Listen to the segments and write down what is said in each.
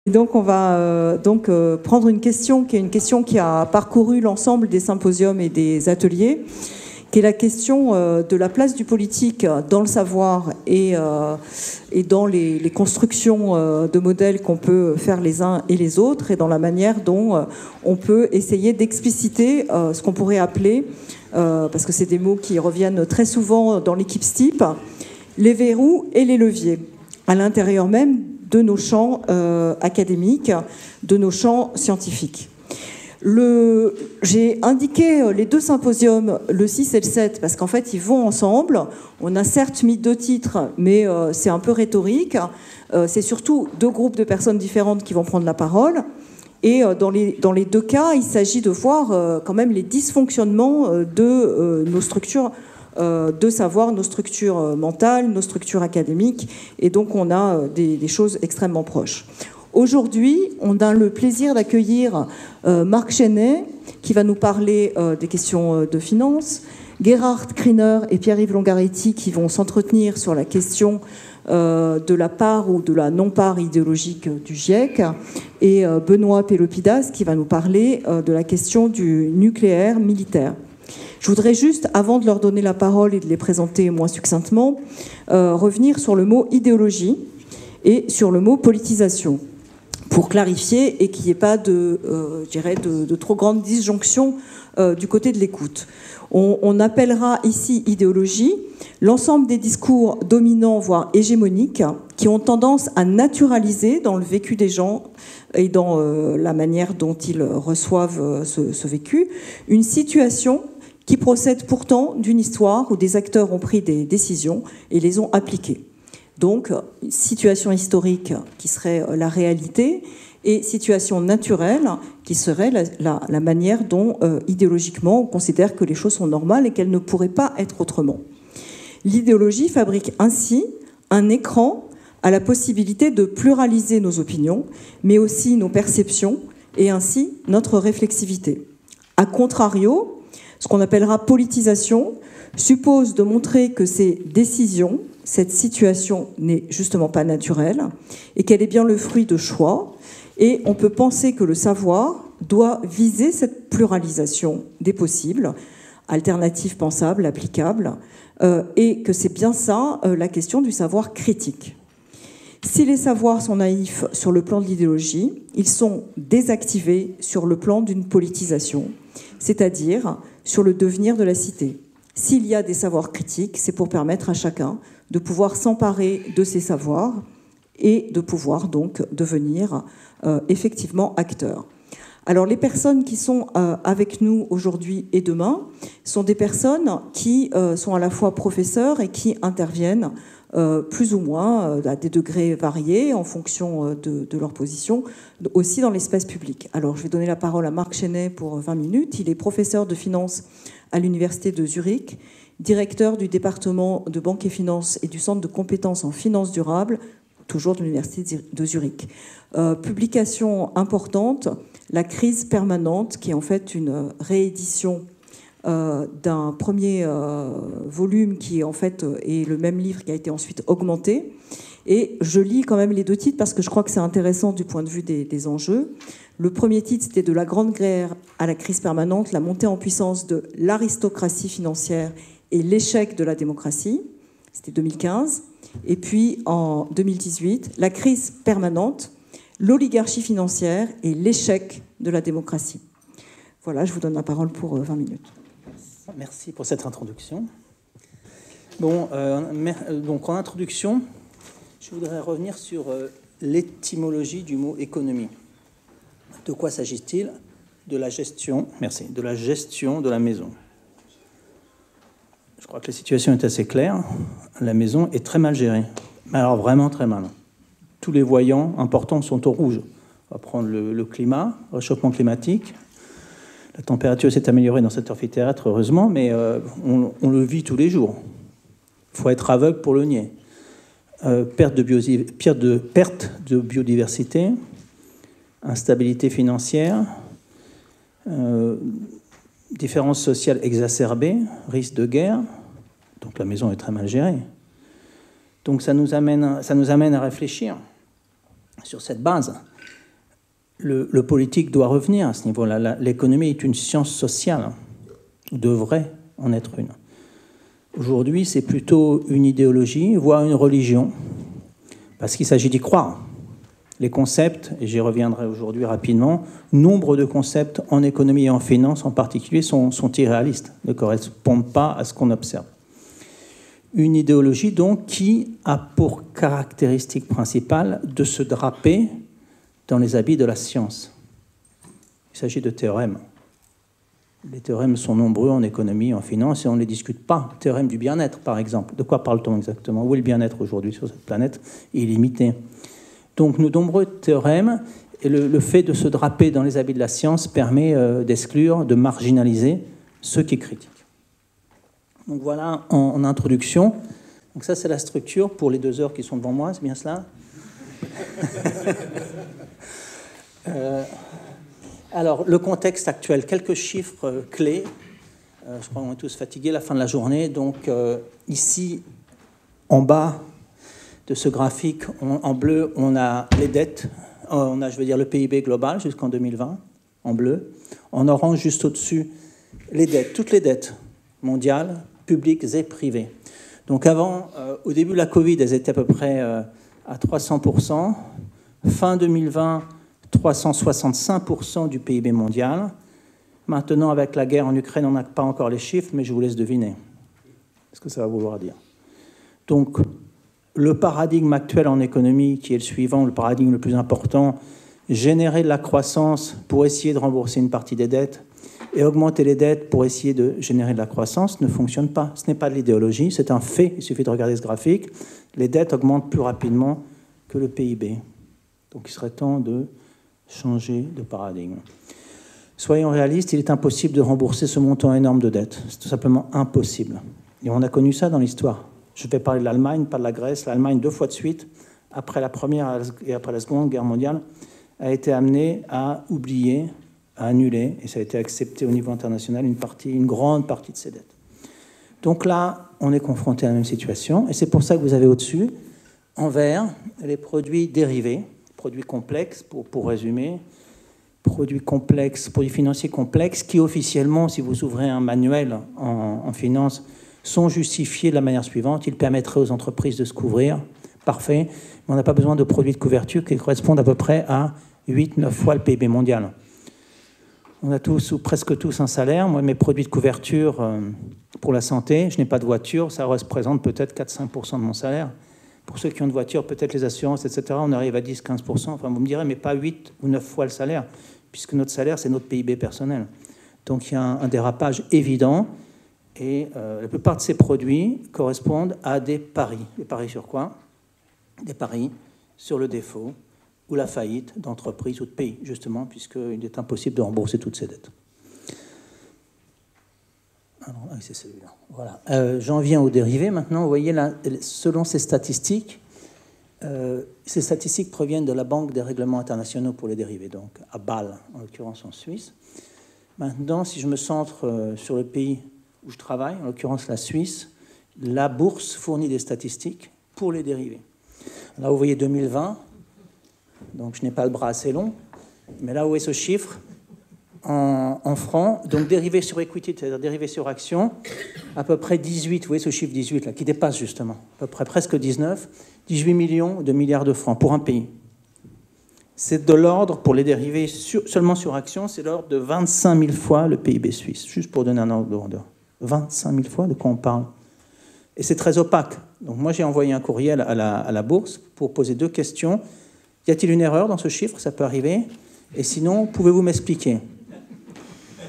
Et donc on va prendre une question qui a parcouru l'ensemble des symposiums et des ateliers, qui est la question de la place du politique dans le savoir et dans les constructions de modèles qu'on peut faire les uns et les autres, et dans la manière dont on peut essayer d'expliciter ce qu'on pourrait appeler, parce que c'est des mots qui reviennent très souvent dans l'équipe STIP, les verrous et les leviers, à l'intérieur même de nos champs académiques, de nos champs scientifiques. J'ai indiqué les deux symposiums, le 6 et le 7, parce qu'en fait, ils vont ensemble. On a certes mis deux titres, mais c'est un peu rhétorique. C'est surtout deux groupes de personnes différentes qui vont prendre la parole. Et dans les deux cas, il s'agit de voir quand même les dysfonctionnements de nos structures de savoir, nos structures mentales, nos structures académiques. Et donc, on a des choses extrêmement proches. Aujourd'hui, on a le plaisir d'accueillir Marc Chenet, qui va nous parler des questions de finance, Gerhard Kriner et Pierre-Yves Longaretti, qui vont s'entretenir sur la question de la part ou de la non-part idéologique du GIEC, et Benoît Pelopidas, qui va nous parler de la question du nucléaire militaire. Je voudrais juste, avant de leur donner la parole et de les présenter moins succinctement, revenir sur le mot idéologie et sur le mot politisation, pour clarifier et qu'il n'y ait pas de trop grande disjonction du côté de l'écoute. On appellera ici idéologie l'ensemble des discours dominants, voire hégémoniques, qui ont tendance à naturaliser dans le vécu des gens et dans la manière dont ils reçoivent ce vécu, une situation qui procède pourtant d'une histoire où des acteurs ont pris des décisions et les ont appliquées. Donc, situation historique qui serait la réalité et situation naturelle qui serait la manière dont, idéologiquement, on considère que les choses sont normales et qu'elles ne pourraient pas être autrement. L'idéologie fabrique ainsi un écran à la possibilité de pluraliser nos opinions, mais aussi nos perceptions et ainsi notre réflexivité. A contrario, ce qu'on appellera politisation suppose de montrer que ces décisions, cette situation n'est justement pas naturelle et qu'elle est bien le fruit de choix. Et on peut penser que le savoir doit viser cette pluralisation des possibles, alternatives pensables, applicables, et que c'est bien ça la question du savoir critique. Si les savoirs sont naïfs sur le plan de l'idéologie, ils sont désactivés sur le plan d'une politisation, c'est-à-dire sur le devenir de la cité. S'il y a des savoirs critiques, c'est pour permettre à chacun de pouvoir s'emparer de ces savoirs et de pouvoir donc devenir effectivement acteur. Alors les personnes qui sont avec nous aujourd'hui et demain sont des personnes qui sont à la fois professeurs et qui interviennent plus ou moins à des degrés variés en fonction de leur position, aussi dans l'espace public. Alors je vais donner la parole à Marc Chenet pour 20 minutes. Il est professeur de finance à l'université de Zurich, directeur du département de banque et finance et du centre de compétences en finance durable, toujours de l'université de Zurich. Publication importante, La crise permanente, qui est en fait une réédition d'un premier volume qui en fait est le même livre qui a été ensuite augmenté. Et je lis quand même les deux titres parce que je crois que c'est intéressant du point de vue des enjeux. Le premier titre, c'était De la Grande Guerre à la crise permanente, la montée en puissance de l'aristocratie financière et l'échec de la démocratie. C'était 2015. Et puis en 2018, La crise permanente, l'oligarchie financière et l'échec de la démocratie. Voilà, je vous donne la parole pour 20 minutes. Merci pour cette introduction. Bon, donc en introduction, je voudrais revenir sur l'étymologie du mot économie. De quoi s'agit-il? De la gestion, merci, de la gestion de la maison. Je crois que la situation est assez claire. La maison est très mal gérée. Alors vraiment très mal. Tous les voyants importants sont au rouge. On va prendre le climat, le réchauffement climatique. La température s'est améliorée dans cet amphithéâtre, heureusement, mais on le vit tous les jours. Il faut être aveugle pour le nier. Perte de biodiversité, instabilité financière, différences sociales exacerbées, risque de guerre. Donc la maison est très mal gérée. Donc ça nous amène à réfléchir sur cette base le politique doit revenir à ce niveau-là. L'économie est une science sociale, ou devrait en être une. Aujourd'hui, c'est plutôt une idéologie, voire une religion, parce qu'il s'agit d'y croire. Les concepts, et j'y reviendrai aujourd'hui rapidement, nombre de concepts en économie et en finance en particulier sont irréalistes, ne correspondent pas à ce qu'on observe. Une idéologie donc qui a pour caractéristique principale de se draper dans les habits de la science. Il s'agit de théorèmes. Les théorèmes sont nombreux en économie, en finance, et on ne les discute pas. Théorème du bien-être, par exemple. De quoi parle-t-on exactement? Où est le bien-être aujourd'hui sur cette planète? Il est limité. Donc, nos nombreux théorèmes, et le fait de se draper dans les habits de la science permet d'exclure, de marginaliser ceux qui critiquent. Donc voilà en introduction. Donc ça, c'est la structure pour les 2 heures qui sont devant moi, c'est bien cela? Alors, le contexte actuel, quelques chiffres clés. Je crois qu'on est tous fatigués à la fin de la journée. Donc, ici, en bas de ce graphique, en bleu, on a les dettes. On a, je veux dire, le PIB global jusqu'en 2020, en bleu. En orange, juste au-dessus, les dettes, toutes les dettes mondiales, publiques et privées. Donc, avant, au début de la Covid, elles étaient à peu près à 300%. Fin 2020, 365% du PIB mondial. Maintenant, avec la guerre en Ukraine, on n'a pas encore les chiffres, mais je vous laisse deviner ce que ça va vouloir dire. Donc, le paradigme actuel en économie, qui est le suivant, le paradigme le plus important, générer de la croissance pour essayer de rembourser une partie des dettes et augmenter les dettes pour essayer de générer de la croissance, ne fonctionne pas. Ce n'est pas de l'idéologie, c'est un fait. Il suffit de regarder ce graphique. Les dettes augmentent plus rapidement que le PIB. Donc, il serait temps de changer de paradigme. Soyons réalistes, il est impossible de rembourser ce montant énorme de dettes. C'est tout simplement impossible. Et on a connu ça dans l'histoire. Je vais parler de l'Allemagne, pas de la Grèce. L'Allemagne, 2 fois de suite, après la Première et après la Seconde Guerre mondiale, a été amenée à oublier, à annuler, et ça a été accepté au niveau international, une grande partie de ses dettes. Donc là, on est confronté à la même situation, et c'est pour ça que vous avez au-dessus, en vert, les produits dérivés, produits complexes, pour résumer, produits complexes, produits financiers complexes, qui officiellement, si vous ouvrez un manuel en finance, sont justifiés de la manière suivante. Ils permettraient aux entreprises de se couvrir. Parfait. Mais on n'a pas besoin de produits de couverture qui correspondent à peu près à 8-9 fois le PIB mondial. On a tous, ou presque tous, un salaire. Moi, mes produits de couverture pour la santé, je n'ai pas de voiture, ça représente peut-être 4-5% de mon salaire. Pour ceux qui ont une voiture, peut-être les assurances, etc., on arrive à 10-15%. Enfin, vous me direz, mais pas 8 ou 9 fois le salaire, puisque notre salaire, c'est notre PIB personnel. Donc, il y a un dérapage évident. Et la plupart de ces produits correspondent à des paris. Des paris sur quoi? Des paris sur le défaut ou la faillite d'entreprises ou de pays, justement, puisqu'il est impossible de rembourser toutes ces dettes. Alors, c'est celui-là. Voilà. J'en viens aux dérivés maintenant. Vous voyez, là, selon ces statistiques proviennent de la Banque des règlements internationaux pour les dérivés, donc à Bâle, en l'occurrence en Suisse. Maintenant, si je me centre sur le pays où je travaille, en l'occurrence la Suisse, la bourse fournit des statistiques pour les dérivés. Là, vous voyez 2020, donc je n'ai pas le bras assez long, mais là, vous voyez ce chiffre en francs, donc dérivé sur equity, c'est-à-dire dérivé sur action, à peu près 18, vous voyez ce chiffre 18, là, qui dépasse justement, à peu près presque 19, 18 millions de milliards de francs pour un pays. C'est de l'ordre, pour les dérivés seulement sur action, c'est de l'ordre de 25 000 fois le PIB suisse, juste pour donner un ordre de grandeur. 25 000 fois, de quoi on parle? Et c'est très opaque. Donc moi, j'ai envoyé un courriel à la bourse pour poser 2 questions. Y a-t-il une erreur dans ce chiffre? Ça peut arriver. Et sinon, pouvez-vous m'expliquer?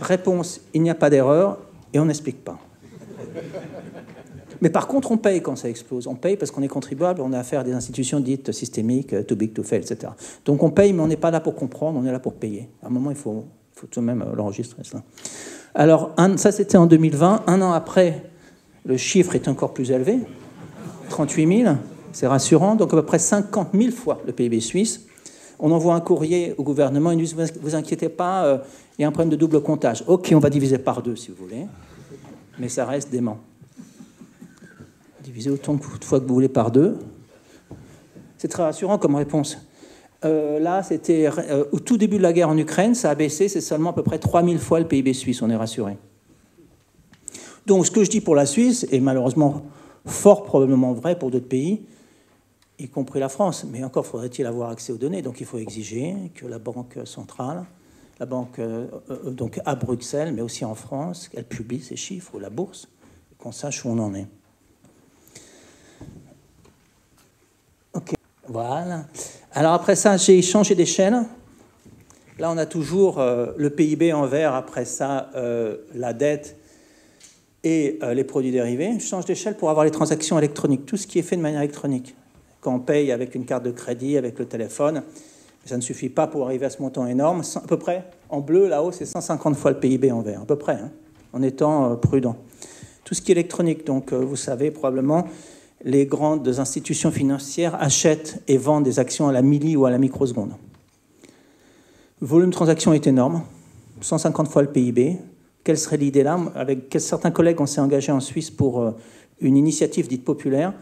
Réponse, il n'y a pas d'erreur et on n'explique pas. Mais par contre, on paye quand ça explose. On paye parce qu'on est contribuable, on a affaire à des institutions dites systémiques, too big to fail, etc. Donc on paye, mais on n'est pas là pour comprendre, on est là pour payer. À un moment, il faut tout de même l'enregistrer, cela. Alors, ça, c'était en 2020. Un an après, le chiffre est encore plus élevé, 38 000, c'est rassurant. Donc, à peu près 50 000 fois le PIB suisse. On envoie un courrier au gouvernement, ils nous disent, vous inquiétez pas, il y a un problème de double comptage. OK, on va diviser par 2, si vous voulez, mais ça reste dément. Diviser autant de fois que vous voulez par 2. C'est très rassurant comme réponse. Là, c'était au tout début de la guerre en Ukraine, ça a baissé, c'est seulement à peu près 3000 fois le PIB suisse, on est rassuré. Donc ce que je dis pour la Suisse est malheureusement fort probablement vrai pour d'autres pays, y compris la France. Mais encore faudrait-il avoir accès aux données. Donc il faut exiger que la Banque centrale, la banque donc à Bruxelles, mais aussi en France, qu'elle publie ces chiffres, ou la bourse, qu'on sache où on en est. Ok, voilà. Alors après ça, j'ai changé d'échelle. Là, on a toujours le PIB en vert, après ça, la dette et les produits dérivés. Je change d'échelle pour avoir les transactions électroniques, tout ce qui est fait de manière électronique. Quand on paye avec une carte de crédit, avec le téléphone, ça ne suffit pas pour arriver à ce montant énorme. À peu près, en bleu, là-haut, c'est 150 fois le PIB en vert, à peu près, hein, en étant prudent. Tout ce qui est électronique, donc vous savez probablement, les grandes institutions financières achètent et vendent des actions à la milli ou à la microseconde. Le volume de transaction est énorme, 150 fois le PIB. Quelle serait l'idée là? Avec certains collègues, on s'est engagé en Suisse pour une initiative dite populaire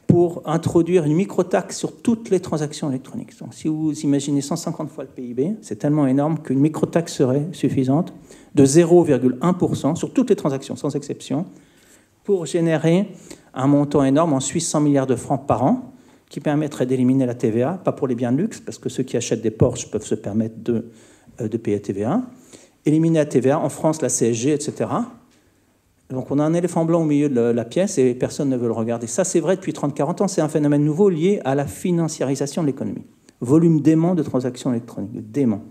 pour introduire une microtaxe sur toutes les transactions électroniques. Donc, si vous imaginez 150 fois le PIB, c'est tellement énorme qu'une microtaxe serait suffisante de 0,1% sur toutes les transactions, sans exception, pour générer un montant énorme, en Suisse 100 milliards de francs par an, qui permettrait d'éliminer la TVA, pas pour les biens de luxe, parce que ceux qui achètent des Porsche peuvent se permettre de payer la TVA, éliminer la TVA, en France la CSG, etc. Donc on a un éléphant blanc au milieu de la pièce et personne ne veut le regarder. Ça, c'est vrai depuis 30-40 ans, c'est un phénomène nouveau lié à la financiarisation de l'économie. Volume dément de transactions électroniques, dément.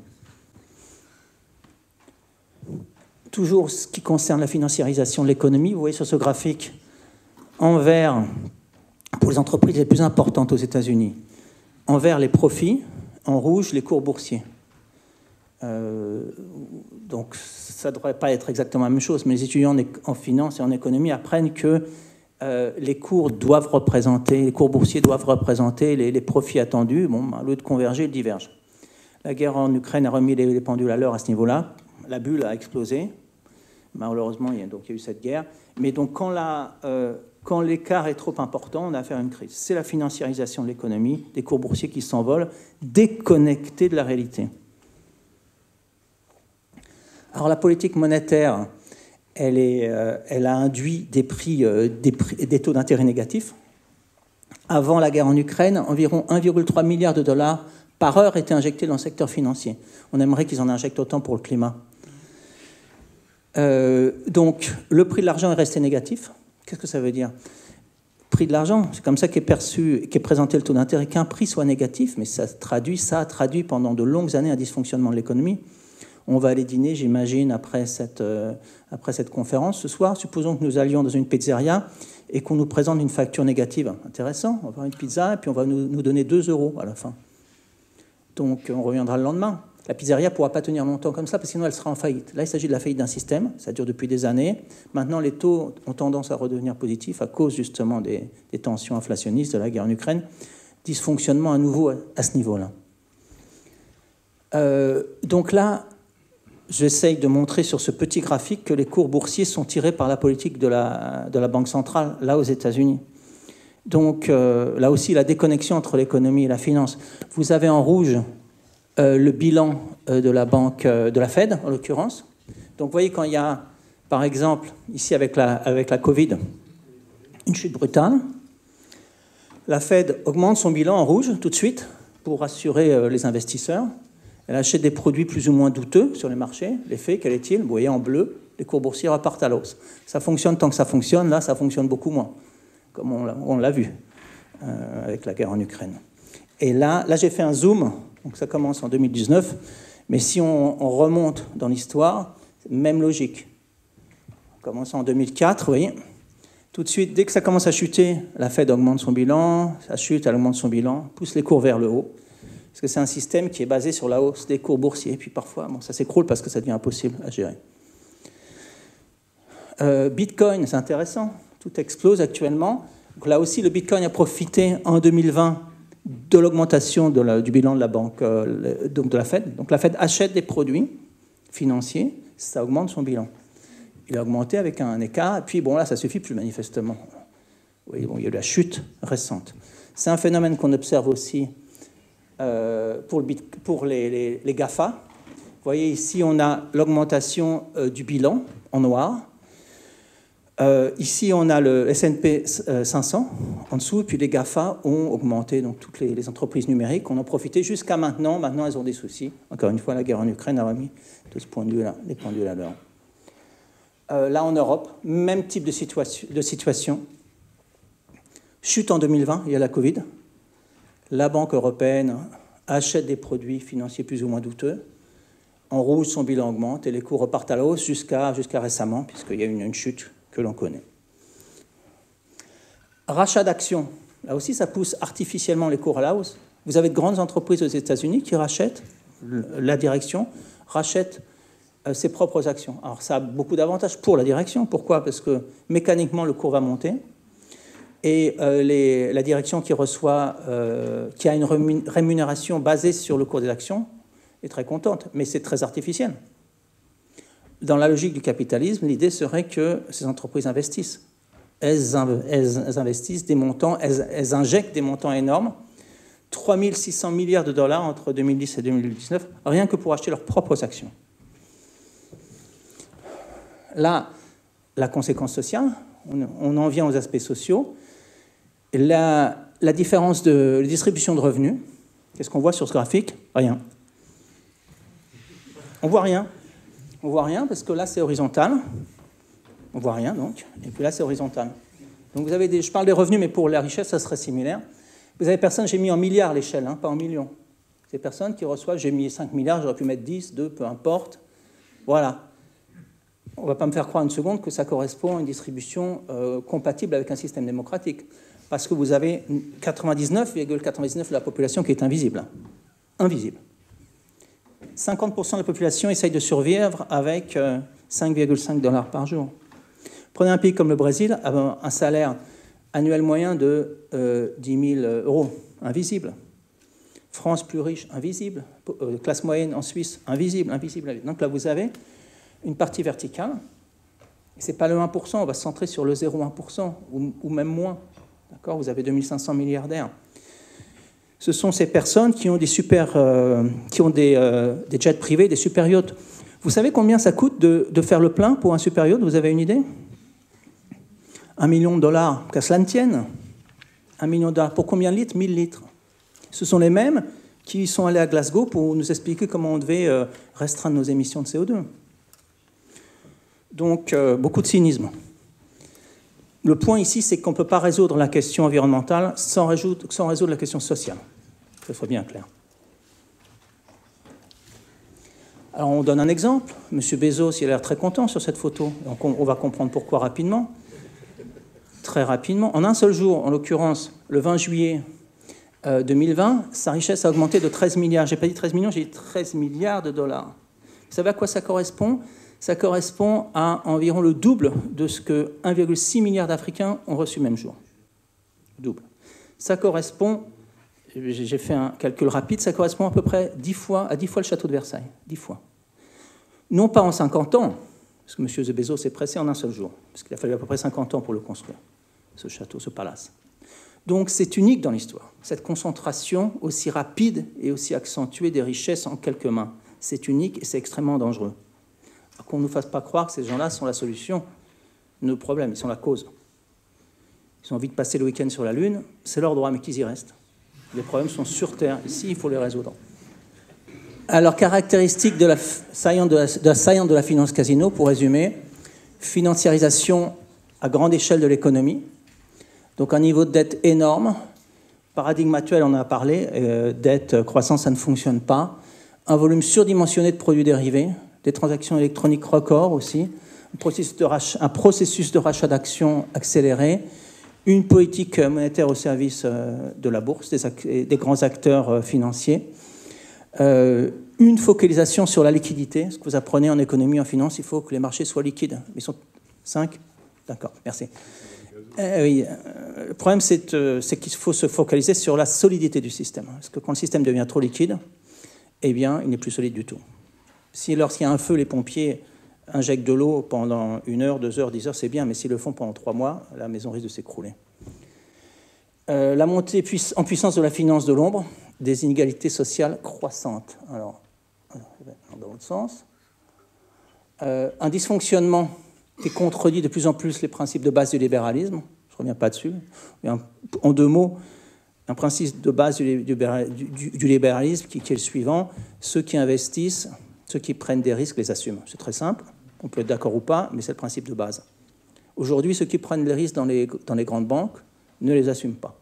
Toujours ce qui concerne la financiarisation de l'économie, vous voyez sur ce graphique, en vert, pour les entreprises les plus importantes aux États-Unis, en vert les profits, en rouge les cours boursiers. Donc ça ne devrait pas être exactement la même chose, mais les étudiants en finance et en économie apprennent que les cours boursiers doivent représenter les profits attendus. Bon, au lieu de converger, ils divergent. La guerre en Ukraine a remis les pendules à l'heure à ce niveau-là. La bulle a explosé. Malheureusement, il y a eu cette guerre. Mais donc quand l'écart est trop important, on a affaire à une crise. C'est la financiarisation de l'économie, des cours boursiers qui s'envolent, déconnectés de la réalité. Alors la politique monétaire, elle a induit des taux d'intérêt négatifs. Avant la guerre en Ukraine, environ 1,3 milliard de dollars par heure étaient injectés dans le secteur financier. On aimerait qu'ils en injectent autant pour le climat. Donc le prix de l'argent est resté négatif. Qu'est-ce que ça veut dire? Prix de l'argent, c'est comme ça qu'est présenté le taux d'intérêt, qu'un prix soit négatif, mais ça a traduit pendant de longues années un dysfonctionnement de l'économie. On va aller dîner, j'imagine, après cette conférence ce soir. Supposons que nous allions dans une pizzeria et qu'on nous présente une facture négative. Intéressant, on va avoir une pizza et puis on va nous donner 2 € à la fin. Donc on reviendra le lendemain. La pizzeria ne pourra pas tenir longtemps comme ça parce que sinon elle sera en faillite. Là, il s'agit de la faillite d'un système, ça dure depuis des années. Maintenant, les taux ont tendance à redevenir positifs à cause justement des tensions inflationnistes de la guerre en Ukraine. Dysfonctionnement à nouveau à ce niveau-là. Donc là, j'essaye de montrer sur ce petit graphique que les cours boursiers sont tirés par la politique de la Banque centrale, là aux États-Unis. Donc là aussi, la déconnexion entre l'économie et la finance. Vous avez en rouge le bilan de la banque, de la Fed, en l'occurrence. Donc vous voyez, quand il y a, par exemple, ici avec la Covid, une chute brutale, la Fed augmente son bilan en rouge tout de suite pour rassurer les investisseurs. Elle achète des produits plus ou moins douteux sur les marchés. L'effet, quel est-il? Vous voyez en bleu, les cours boursiers repartent à l'hausse. Ça fonctionne tant que ça fonctionne. Là, ça fonctionne beaucoup moins, comme on l'a vu avec la guerre en Ukraine. Et là j'ai fait un zoom. Donc ça commence en 2019. Mais si on remonte dans l'histoire, même logique. On commence en 2004, vous voyez. Tout de suite, dès que ça commence à chuter, la Fed augmente son bilan. Ça chute, elle augmente son bilan, pousse les cours vers le haut. Parce que c'est un système qui est basé sur la hausse des cours boursiers. Et puis parfois, ça s'écroule parce que ça devient impossible à gérer. Bitcoin, c'est intéressant. Tout explose actuellement. Donc là aussi, le Bitcoin a profité en 2020 de l'augmentation du bilan de la banque, donc de la Fed. Donc la Fed achète des produits financiers, ça augmente son bilan. Il a augmenté avec un écart, et puis bon là, ça suffit plus manifestement. Oui, bon, il y a eu la chute récente. C'est un phénomène qu'on observe aussi pour les GAFA. Vous voyez ici, on a l'augmentation du bilan en noir. Ici, on a le S&P 500 en dessous, et puis les GAFA ont augmenté, donc toutes les entreprises numériques en ont profité jusqu'à maintenant. Maintenant, elles ont des soucis. Encore une fois, la guerre en Ukraine a remis de ce point de vue-là les pendules à l'heure. Là, en Europe, même type de situation. Chute en 2020, il y a la Covid. La Banque européenne achète des produits financiers plus ou moins douteux. En rouge, son bilan augmente et les cours repartent à la hausse jusqu'à récemment, puisqu'il y a une chute que l'on connaît. Rachat d'actions. Là aussi, ça pousse artificiellement les cours à la hausse. Vous avez de grandes entreprises aux États-Unis qui rachètent, la direction rachète ses propres actions. Alors, ça a beaucoup d'avantages pour la direction. Pourquoi? Parce que mécaniquement, le cours va monter. Et la direction qui reçoit, qui a une rémunération basée sur le cours des actions, est très contente. Mais c'est très artificiel. Dans la logique du capitalisme, l'idée serait que ces entreprises investissent. Elles investissent des montants, elles injectent des montants énormes, 3 600 milliards de dollars entre 2010 et 2019, rien que pour acheter leurs propres actions. Là, la conséquence sociale, on en vient aux aspects sociaux. La différence de distribution de revenus, qu'est-ce qu'on voit sur ce graphique? Rien. On voit rien. On voit rien parce que là, c'est horizontal. On voit rien, donc. Et puis là, c'est horizontal. Donc, vous avez je parle des revenus, mais pour la richesse, ça serait similaire. Vous avez personne, j'ai mis en milliards l'échelle, hein, pas en millions. Ces personnes qui reçoivent, j'ai mis 5 milliards, j'aurais pu mettre 10, 2, peu importe. Voilà. On ne va pas me faire croire une seconde que ça correspond à une distribution compatible avec un système démocratique. Parce que vous avez 99,99% de la population qui est invisible. Invisible. 50% de la population essaye de survivre avec 5,5 $ par jour. Prenez un pays comme le Brésil, avec un salaire annuel moyen de 10 000 €, invisible. France plus riche, invisible. Classe moyenne en Suisse, invisible, invisible. Donc là, vous avez une partie verticale. Ce n'est pas le 1%, on va se centrer sur le 0,1% ou même moins. D'accord ? Vous avez 2500 milliardaires. Ce sont ces personnes qui ont des jets privés, des super yachts. Vous savez combien ça coûte de faire le plein pour un super yacht? Vous avez une idée? 1 million de $, qu'à cela ne tienne. 1 million de $. Pour combien de litres? 1000 litres. Ce sont les mêmes qui sont allés à Glasgow pour nous expliquer comment on devait restreindre nos émissions de CO2. Donc, beaucoup de cynisme. Le point ici, c'est qu'on ne peut pas résoudre la question environnementale sans résoudre la question sociale. Que ce soit bien clair. Alors, on donne un exemple. M. Bezos, il a l'air très content sur cette photo. Donc, on va comprendre pourquoi rapidement. Très rapidement. En un seul jour, en l'occurrence, le 20 juillet 2020, sa richesse a augmenté de 13 milliards. Je n'ai pas dit 13 millions, j'ai dit 13 milliards de dollars. Vous savez à quoi ça correspond? Ça correspond à environ le double de ce que 1,6 milliard d'Africains ont reçu le même jour. Double. Ça correspond, j'ai fait un calcul rapide, ça correspond à peu près à 10 fois le château de Versailles. 10 fois. Non pas en 50 ans, parce que M. Bezos s'est pressé en un seul jour, parce qu'il a fallu à peu près 50 ans pour le construire, ce château, ce palace. Donc c'est unique dans l'histoire, cette concentration aussi rapide et aussi accentuée des richesses en quelques mains. C'est unique et c'est extrêmement dangereux. Qu'on ne nous fasse pas croire que ces gens-là sont la solution de nos problèmes, ils sont la cause. Ils ont envie de passer le week-end sur la Lune, c'est leur droit, mais qu'ils y restent. Les problèmes sont sur Terre, ici, il faut les résoudre. Alors, caractéristique de la saillante de la finance casino, pour résumer, financiarisation à grande échelle de l'économie, donc un niveau de dette énorme, paradigme actuel, on en a parlé, dette, croissance, ça ne fonctionne pas, un volume surdimensionné de produits dérivés, des transactions électroniques records aussi, un processus de rachat d'actions accéléré, une politique monétaire au service de la bourse, des grands acteurs financiers, une focalisation sur la liquidité. Ce que vous apprenez en économie, en finance, il faut que les marchés soient liquides. Ils sont 5 ? D'accord, merci. Oui, le problème, c'est qu'il faut se focaliser sur la solidité du système. Parce que quand le système devient trop liquide, eh bien, il n'est plus solide du tout. Si lorsqu'il y a un feu, les pompiers injectent de l'eau pendant 1 heure, 2 heures, 10 heures, c'est bien, mais s'ils le font pendant 3 mois, la maison risque de s'écrouler. La montée en puissance de la finance de l'ombre, des inégalités sociales croissantes. Alors, dans l'autre sens. Un dysfonctionnement qui contredit de plus en plus les principes de base du libéralisme. Je ne reviens pas dessus. En deux mots, un principe de base du libéralisme qui est le suivant. Ceux qui investissent, ceux qui prennent des risques les assument. C'est très simple. On peut être d'accord ou pas, mais c'est le principe de base. Aujourd'hui, ceux qui prennent les risques dans les grandes banques ne les assument pas.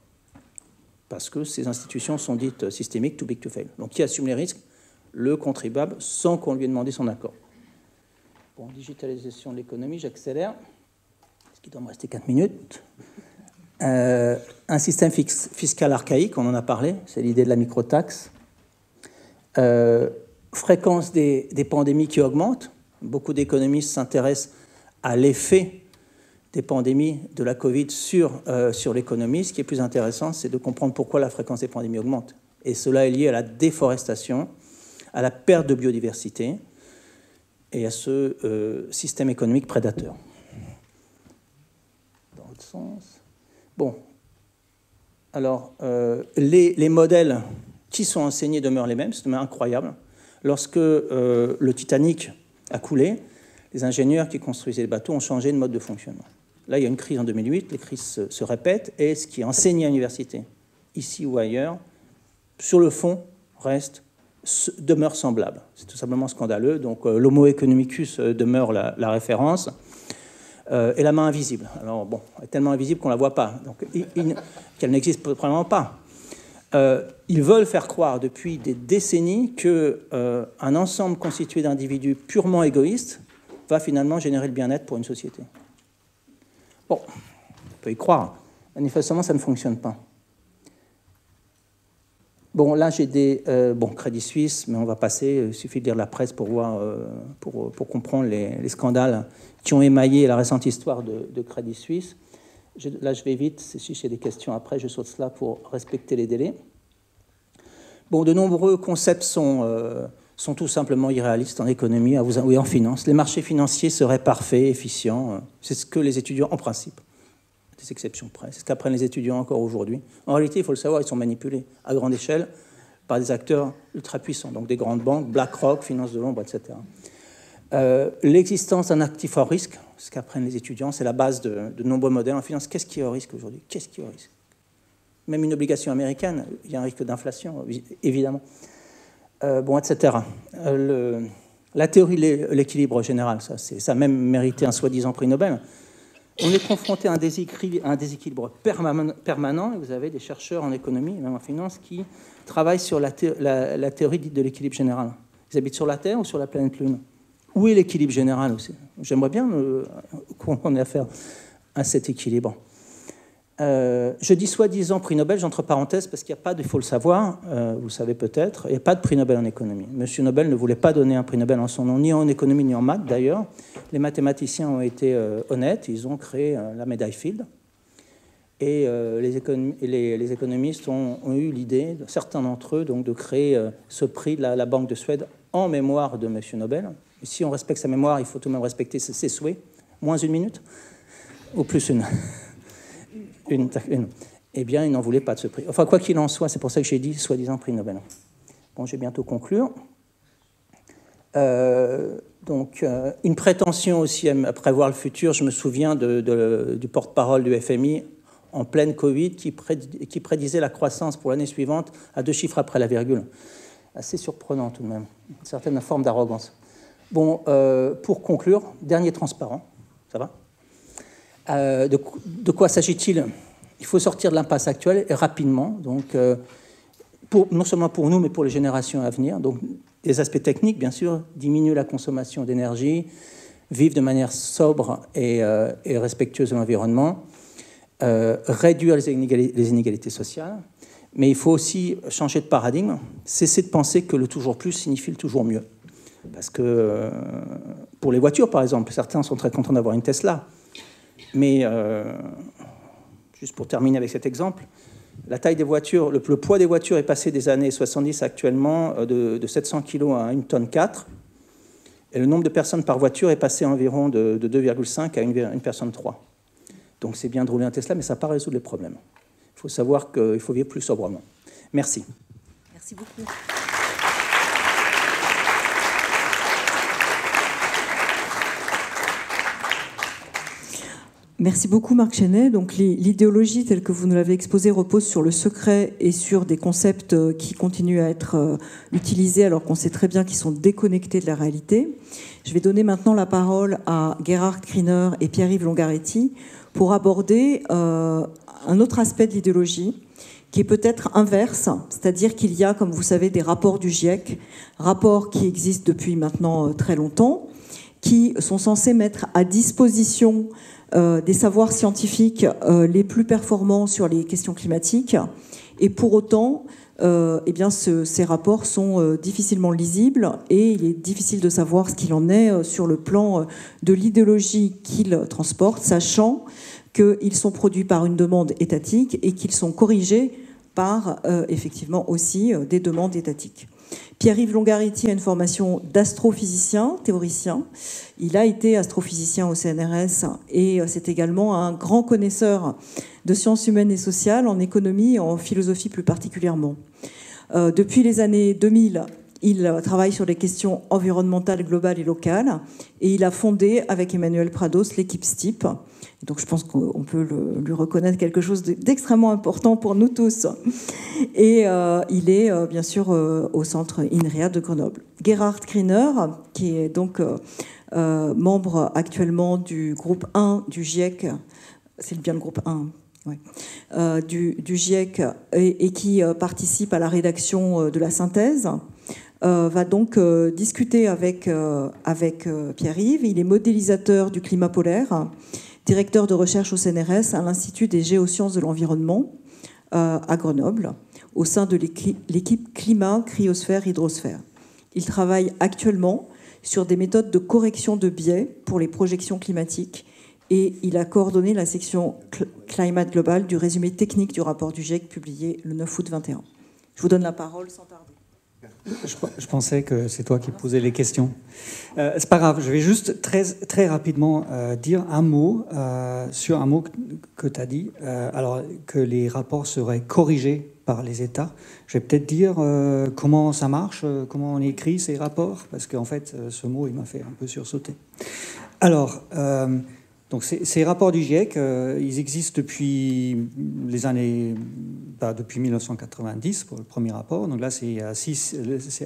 Parce que ces institutions sont dites systémiques, too big to fail. Donc, qui assume les risques? Le contribuable, sans qu'on lui ait demandé son accord. Bon, digitalisation de l'économie, j'accélère. Est-ce qu'il doit me rester 4 minutes? Un système fiscal archaïque, on en a parlé, c'est l'idée de la microtaxe. Fréquence des pandémies qui augmente. Beaucoup d'économistes s'intéressent à l'effet des pandémies de la Covid sur l'économie. Ce qui est plus intéressant, c'est de comprendre pourquoi la fréquence des pandémies augmente. Et cela est lié à la déforestation, à la perte de biodiversité et à ce système économique prédateur. Dans l'autre sens. Bon. Alors, les modèles qui sont enseignés demeurent les mêmes, c'est incroyable. Lorsque le Titanic a coulé, les ingénieurs qui construisaient les bateaux ont changé de mode de fonctionnement. Là, il y a une crise en 2008, les crises se répètent, et ce qui est enseigné à l'université, ici ou ailleurs, sur le fond, demeure semblable. C'est tout simplement scandaleux. Donc, l'homo economicus demeure la référence, et la main invisible. Alors, bon, elle est tellement invisible qu'on ne la voit pas, donc qu'elle n'existe probablement pas. Ils veulent faire croire depuis des décennies qu'un ensemble constitué d'individus purement égoïstes va finalement générer le bien-être pour une société. Bon, on peut y croire. Manifestement, ça ne fonctionne pas. Bon, là, j'ai des... Crédit Suisse, mais on va passer. Il suffit de lire la presse pour voir, pour comprendre les scandales qui ont émaillé la récente histoire de Crédit Suisse. Là, je vais vite. Si j'ai des questions après, je saute cela pour respecter les délais. Bon, de nombreux concepts sont tout simplement irréalistes en économie et en finance. Les marchés financiers seraient parfaits, efficients. C'est ce que les étudiants, en principe, des exceptions près, c'est ce qu'apprennent les étudiants encore aujourd'hui. En réalité, il faut le savoir, ils sont manipulés à grande échelle par des acteurs ultra puissants, donc des grandes banques, BlackRock, Finance de l'ombre, etc. L'existence d'un actif hors risque, ce qu'apprennent les étudiants, c'est la base de nombreux modèles en finance. Qu'est-ce qui est hors risque aujourd'hui? Qu'est-ce qui est hors risque? Même une obligation américaine, il y a un risque d'inflation, évidemment. Etc. La théorie de l'équilibre général, ça a même mérité un soi-disant prix Nobel. On est confronté à un déséquilibre permanent, et vous avez des chercheurs en économie et même en finance qui travaillent sur la théorie dite de l'équilibre général. Ils habitent sur la Terre ou sur la planète Lune? Où est l'équilibre général aussi? J'aimerais bien qu'on ait affaire à cet équilibre. Je dis soi-disant prix Nobel, j'entre parenthèses, parce qu'il n'y a pas, il faut le savoir, vous le savez peut-être, il n'y a pas de prix Nobel en économie. Monsieur Nobel ne voulait pas donner un prix Nobel en son nom, ni en économie, ni en maths d'ailleurs. Les mathématiciens ont été honnêtes, ils ont créé la médaille Fields. Et les économistes ont eu l'idée, certains d'entre eux, donc, de créer ce prix de la Banque de Suède en mémoire de Monsieur Nobel. Et si on respecte sa mémoire, il faut tout de même respecter ses souhaits. Moins une minute? Ou plus une? Eh bien, il n'en voulait pas de ce prix. Enfin, quoi qu'il en soit, c'est pour ça que j'ai dit soi-disant prix Nobel. Bon, je vais bientôt conclure. Une prétention aussi à prévoir le futur. Je me souviens du porte-parole du FMI en pleine Covid qui prédisait la croissance pour l'année suivante à 2 chiffres après la virgule. Assez surprenant tout de même. Une certaine forme d'arrogance. Bon, pour conclure, dernier transparent. Ça va ? De quoi s'agit-il? Il faut sortir de l'impasse actuelle et rapidement, donc, non seulement pour nous, mais pour les générations à venir. Donc, des aspects techniques, bien sûr, diminuer la consommation d'énergie, vivre de manière sobre et respectueuse de l'environnement, réduire les inégalités sociales, mais il faut aussi changer de paradigme, cesser de penser que le toujours plus signifie le toujours mieux. Parce que pour les voitures, par exemple, certains sont très contents d'avoir une Tesla. Mais, juste pour terminer avec cet exemple, la taille des voitures, le poids des voitures est passé des années 70 actuellement de 700 kg à 1,4 tonne. Et le nombre de personnes par voiture est passé environ de 2,5 à une personne 3. Donc c'est bien de rouler un Tesla, mais ça ne va pas résoudre les problèmes. Il faut savoir qu'il faut vivre plus sobrement. Merci. Merci beaucoup. Merci beaucoup Marc Chenet. Donc l'idéologie telle que vous nous l'avez exposée repose sur le secret et sur des concepts qui continuent à être utilisés alors qu'on sait très bien qu'ils sont déconnectés de la réalité. Je vais donner maintenant la parole à Gerhard Kriner et Pierre-Yves Longaretti pour aborder un autre aspect de l'idéologie qui est peut-être inverse, c'est-à-dire qu'il y a, comme vous savez, des rapports du GIEC, rapports qui existent depuis maintenant très longtemps, qui sont censés mettre à disposition des savoirs scientifiques les plus performants sur les questions climatiques. Et pour autant, eh bien, ces rapports sont difficilement lisibles et il est difficile de savoir ce qu'il en est sur le plan de l'idéologie qu'ils transportent, sachant qu'ils sont produits par une demande étatique et qu'ils sont corrigés par, effectivement, aussi des demandes étatiques. Pierre-Yves Longaretti a une formation d'astrophysicien, théoricien. Il a été astrophysicien au CNRS et c'est également un grand connaisseur de sciences humaines et sociales, en économie et en philosophie plus particulièrement. Depuis les années 2000, il travaille sur les questions environnementales, globales et locales et il a fondé avec Emmanuel Prados l'équipe STIP. Donc je pense qu'on peut lui reconnaître quelque chose d'extrêmement important pour nous tous. Et il est bien sûr au centre INRIA de Grenoble. Gerhard Kriner, qui est donc membre actuellement du groupe 1 du GIEC, c'est bien le groupe 1, ouais, du GIEC, et qui participe à la rédaction de la synthèse, va donc discuter avec Pierre-Yves. Il est modélisateur du climat polaire, directeur de recherche au CNRS à l'Institut des géosciences de l'environnement à Grenoble, au sein de l'équipe climat, cryosphère, hydrosphère. Il travaille actuellement sur des méthodes de correction de biais pour les projections climatiques et il a coordonné la section Climate Global du résumé technique du rapport du GIEC publié le 9 août 21. Je vous donne la parole sans tarder. Je pensais que c'est toi qui posais les questions. C'est pas grave, je vais juste très rapidement dire un mot sur un mot que tu as dit, alors que les rapports seraient corrigés par les États. Je vais peut-être dire comment ça marche, comment on écrit ces rapports, parce qu'en fait, ce mot, il m'a fait un peu sursauter. Alors, donc ces rapports du GIEC, ils existent depuis les années, depuis 1990 pour le premier rapport. Donc là,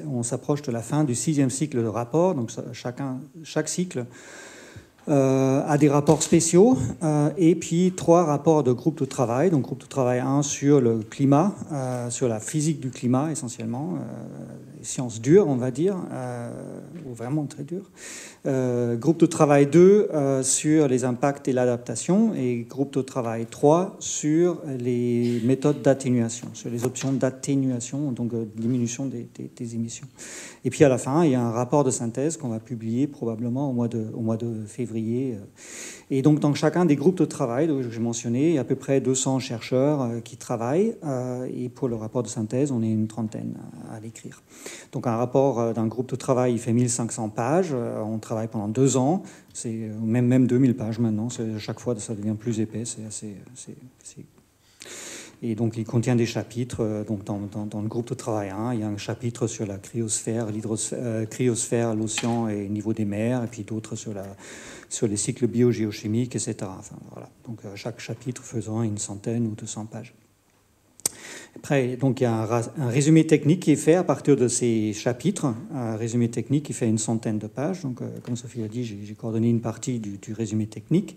on s'approche de la fin du 6e cycle de rapports. Donc chaque cycle a des rapports spéciaux et puis 3 rapports de groupe de travail. Donc groupe de travail 1 sur le climat, sur la physique du climat essentiellement, les sciences dures on va dire, ou vraiment très dures. Groupe de travail 2 sur les impacts et l'adaptation et groupe de travail 3 sur les méthodes d'atténuation, sur les options d'atténuation, donc diminution des émissions. Et puis à la fin, il y a un rapport de synthèse qu'on va publier probablement au mois de février. Et donc dans chacun des groupes de travail que j'ai mentionnés, il y a à peu près 200 chercheurs qui travaillent et pour le rapport de synthèse, on est une trentaine à l'écrire. Donc un rapport d'un groupe de travail, il fait 1500 pages, on travaille pendant 2 ans, c'est même 2000 pages maintenant, chaque fois ça devient plus épais, c'est assez... Et donc, il contient des chapitres. Donc, dans le groupe de travail 1, il y a un chapitre sur la cryosphère, cryosphère, l'océan et le niveau des mers, et puis d'autres sur les cycles biogéochimiques, etc. Enfin, voilà. Donc, chaque chapitre faisant une centaine ou 200 pages. Après, donc, il y a un résumé technique qui est fait à partir de ces chapitres. Un résumé technique qui fait une centaine de pages. Donc, comme Sophie a dit, j'ai coordonné une partie du résumé technique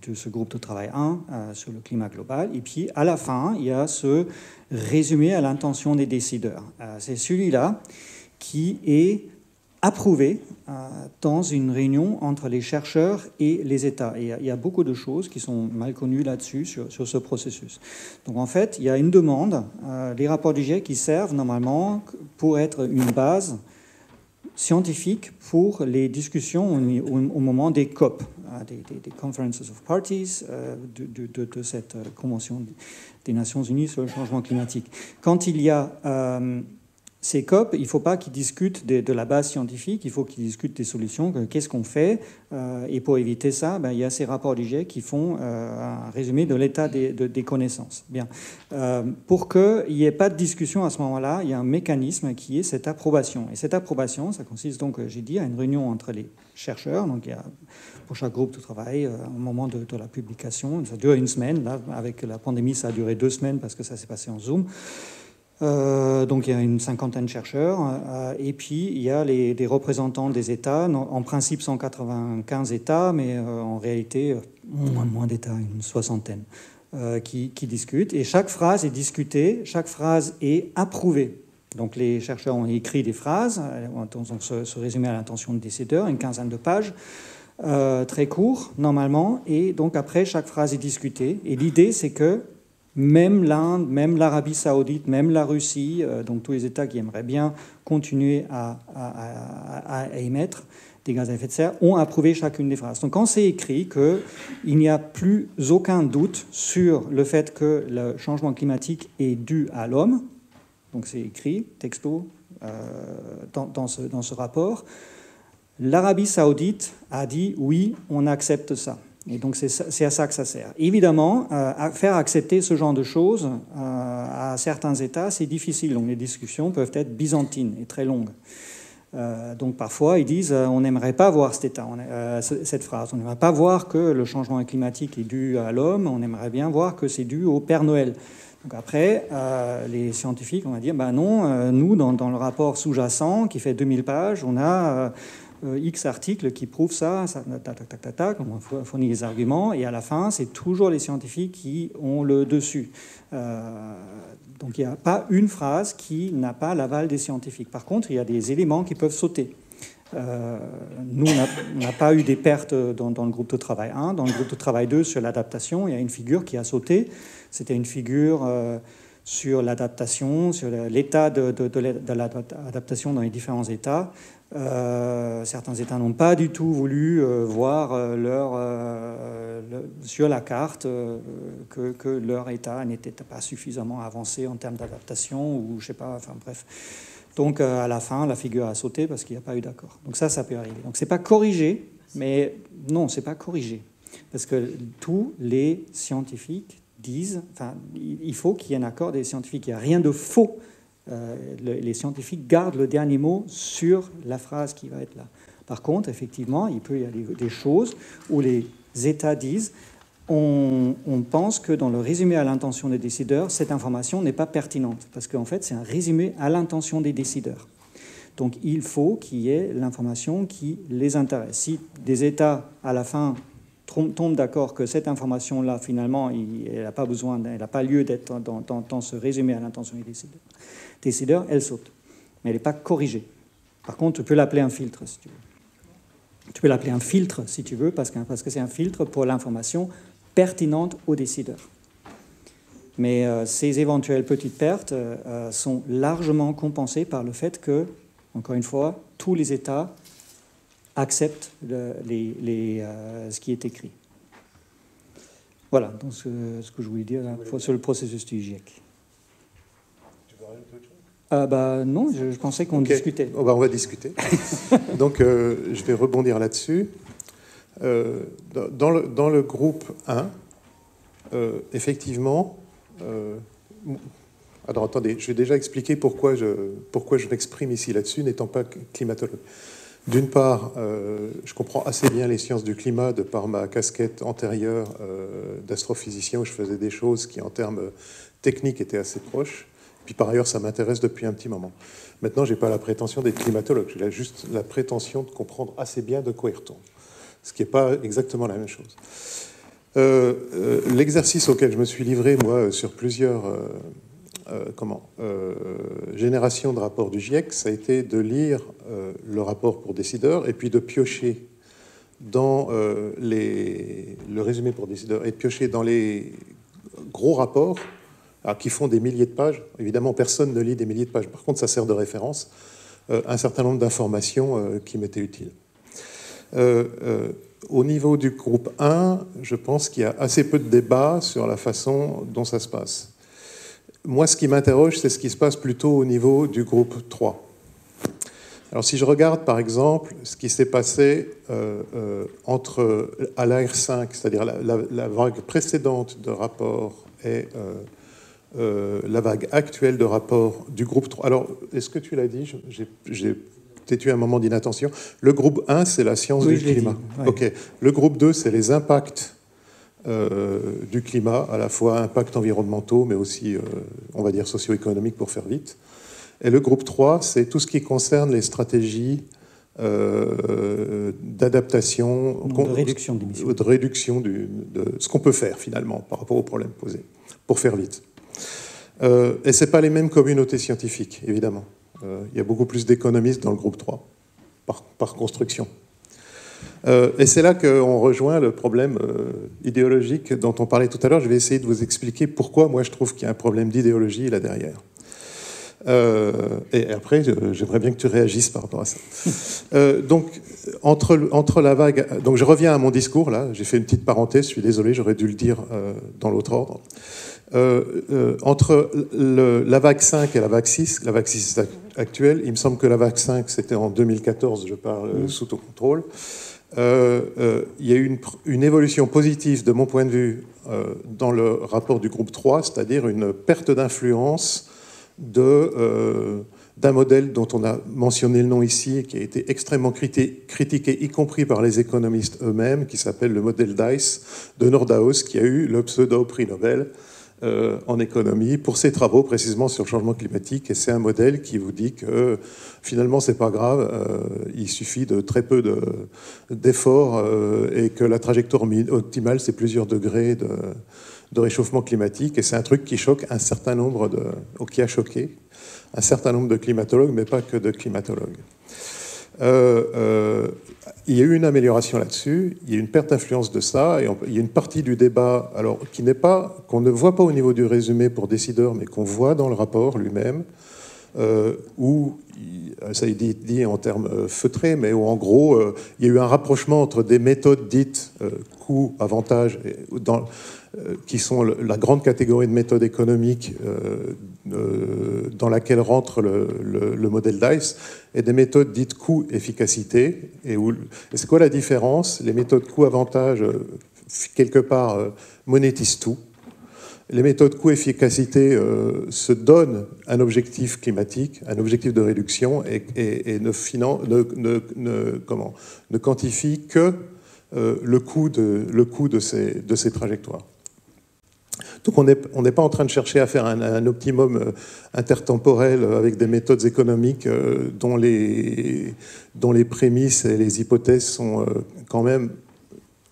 de ce groupe de travail 1 sur le climat global. Et puis, à la fin, il y a ce résumé à l'intention des décideurs. C'est celui-là qui est approuvé dans une réunion entre les chercheurs et les États. Et il y a beaucoup de choses qui sont mal connues là-dessus, sur ce processus. Donc en fait, il y a une demande, les rapports du GIEC qui servent normalement pour être une base scientifique pour les discussions au moment des COP, des Conferences of Parties, de cette Convention des Nations Unies sur le changement climatique. Quand il y a ces COP, il ne faut pas qu'ils discutent de la base scientifique, il faut qu'ils discutent des solutions, qu'est-ce qu'on fait. Et pour éviter ça, il y a ces rapports du GIEC qui font un résumé de l'état des connaissances. Bien. Pour qu'il n'y ait pas de discussion à ce moment-là, il y a un mécanisme qui est cette approbation. Et cette approbation, ça consiste donc, j'ai dit, à une réunion entre les chercheurs. Donc il y a pour chaque groupe de travail au moment de la publication. Ça dure une semaine. Là, avec la pandémie, ça a duré 2 semaines parce que ça s'est passé en Zoom. Donc il y a une 50aine de chercheurs, et puis il y a des représentants des États, en principe 195 États, mais en réalité moins d'États, une 60aine, qui discutent. Et chaque phrase est discutée, chaque phrase est approuvée. Donc les chercheurs ont écrit des phrases, donc ce résumé à l'intention de décideurs, une 15aine de pages, très court normalement, et donc après chaque phrase est discutée. Et l'idée c'est que même l'Inde, même l'Arabie saoudite, même la Russie, donc tous les États qui aimeraient bien continuer à émettre des gaz à effet de serre, ont approuvé chacune des phrases. Donc quand c'est écrit qu'il n'y a plus aucun doute sur le fait que le changement climatique est dû à l'homme, donc c'est écrit, texto, dans ce rapport, l'Arabie saoudite a dit oui, on accepte ça. Et donc c'est à ça que ça sert. Évidemment, faire accepter ce genre de choses à certains États, c'est difficile. Donc les discussions peuvent être byzantines et très longues. Donc parfois, ils disent on n'aimerait pas voir cette phrase. On n'aimerait pas voir que le changement climatique est dû à l'homme. On aimerait bien voir que c'est dû au Père Noël. Donc après, les scientifiques, on va dire non, nous, dans le rapport sous-jacent qui fait 2000 pages, on a X articles qui prouvent ça, on fournit les arguments, et à la fin, c'est toujours les scientifiques qui ont le dessus. Donc il n'y a pas une phrase qui n'a pas l'aval des scientifiques. Par contre, il y a des éléments qui peuvent sauter. Nous, on n'a pas eu des pertes dans le groupe de travail 1. Dans le groupe de travail 2, sur l'adaptation, il y a une figure qui a sauté. C'était une figure sur l'adaptation, sur l'état de l'adaptation dans les différents États. Certains États n'ont pas du tout voulu voir sur la carte que leur État n'était pas suffisamment avancé en termes d'adaptation, ou je sais pas, enfin bref. Donc à la fin, la figure a sauté parce qu'il n'y a pas eu d'accord. Donc ça peut arriver. Donc c'est pas corrigé, mais non, c'est pas corrigé. Parce que tous les scientifiques disent, enfin, il faut qu'il y ait un accord des scientifiques. Il n'y a rien de faux. Les scientifiques gardent le dernier mot sur la phrase qui va être là. Par contre, effectivement, il peut y avoir des choses où les États disent on pense que dans le résumé à l'intention des décideurs, cette information n'est pas pertinente, parce qu'en fait, c'est un résumé à l'intention des décideurs. Donc, il faut qu'il y ait l'information qui les intéresse. Si des États, à la fin, tombent d'accord que cette information-là, finalement, elle n'a pas besoin, elle n'a pas lieu d'être dans ce résumé à l'intention des décideurs, elle saute. Mais elle n'est pas corrigée. Par contre, tu peux l'appeler un filtre, si tu veux. Tu peux l'appeler un filtre, si tu veux, parce que c'est un filtre pour l'information pertinente aux décideurs. Mais ces éventuelles petites pertes sont largement compensées par le fait que, encore une fois, tous les États acceptent ce qui est écrit. Voilà donc ce que je voulais dire sur le processus du GIEC. Tu veux rajouter autre chose ? Non, je pensais qu'on discutait. On va discuter. Donc, je vais rebondir là-dessus. Dans le groupe 1, effectivement... alors, attendez, je vais déjà expliquer pourquoi je m'exprime ici là-dessus, n'étant pas climatologue. D'une part, je comprends assez bien les sciences du climat de par ma casquette antérieure d'astrophysicien, où je faisais des choses qui, en termes techniques, étaient assez proches. Puis par ailleurs, ça m'intéresse depuis un petit moment. Maintenant, je n'ai pas la prétention d'être climatologue, j'ai juste la prétention de comprendre assez bien de quoi il retourne, ce qui n'est pas exactement la même chose. L'exercice auquel je me suis livré, moi, sur plusieurs générations de rapports du GIEC, ça a été de lire le rapport pour décideurs et puis de piocher dans le résumé pour décideurs et de piocher dans les gros rapports qui font des milliers de pages. Évidemment, personne ne lit des milliers de pages. Par contre, ça sert de référence un certain nombre d'informations qui m'étaient utiles. Au niveau du groupe 1, je pense qu'il y a assez peu de débats sur la façon dont ça se passe. moi, ce qui m'interroge, c'est ce qui se passe plutôt au niveau du groupe 3. Alors, si je regarde, par exemple, ce qui s'est passé à la R5, c'est-à-dire la vague précédente de rapport et la vague actuelle de rapport du groupe 3. Alors, est-ce que tu l'as dit? J'ai peut-être eu un moment d'inattention. Le groupe 1, c'est la science du climat. Ouais. OK. Le groupe 2, c'est les impacts du climat, à la fois impacts environnementaux, mais aussi, on va dire, socio-économiques, pour faire vite. Et le groupe 3, c'est tout ce qui concerne les stratégies d'adaptation, de réduction d'émissions. De réduction de ce qu'on peut faire, finalement, par rapport aux problèmes posés, pour faire vite. Et ce n'est pas les mêmes communautés scientifiques, évidemment. Il y a beaucoup plus d'économistes dans le groupe 3, par construction. Et c'est là qu'on rejoint le problème idéologique dont on parlait tout à l'heure. Je vais essayer de vous expliquer pourquoi moi je trouve qu'il y a un problème d'idéologie là derrière. Et après, j'aimerais bien que tu réagisses par rapport à ça. Donc, entre la vague... Donc, je reviens à mon discours, là. J'ai fait une petite parenthèse, je suis désolé, j'aurais dû le dire dans l'autre ordre. Entre la vague 5 et la vague 6 actuelle, il me semble que la vague 5, c'était en 2014, je parle sous ton contrôle. Il y a eu une évolution positive, de mon point de vue, dans le rapport du groupe 3, c'est-à-dire une perte d'influence d'un modèle dont on a mentionné le nom ici et qui a été extrêmement critiqué, y compris par les économistes eux-mêmes, qui s'appelle le modèle DICE de Nordhaus, qui a eu le pseudo-prix Nobel en économie pour ses travaux précisément sur le changement climatique. Et c'est un modèle qui vous dit que finalement c'est pas grave, il suffit de très peu d'efforts et que la trajectoire optimale c'est plusieurs degrés de réchauffement climatique. Et c'est un truc qui choque un certain nombre qui a choqué un certain nombre de climatologues, mais pas que de climatologues. Il y a eu une amélioration là-dessus, il y a eu une perte d'influence de ça, et il y a une partie du débat, alors qu'on ne voit pas au niveau du résumé pour décideurs, mais qu'on voit dans le rapport lui-même, où, ça est dit en termes feutrés, mais où en gros, il y a eu un rapprochement entre des méthodes dites coût-avantage, qui sont la grande catégorie de méthodes économiques dans laquelle rentre le modèle DICE, et des méthodes dites coût-efficacité. Et c'est quoi la différence? Les méthodes coût-avantage, quelque part, monétisent tout. Les méthodes coût-efficacité se donnent un objectif climatique, un objectif de réduction, et ne quantifient que le coût de ces trajectoires. Donc on n'est pas en train de chercher à faire un optimum intertemporel avec des méthodes économiques dont les prémices et les hypothèses sont quand même...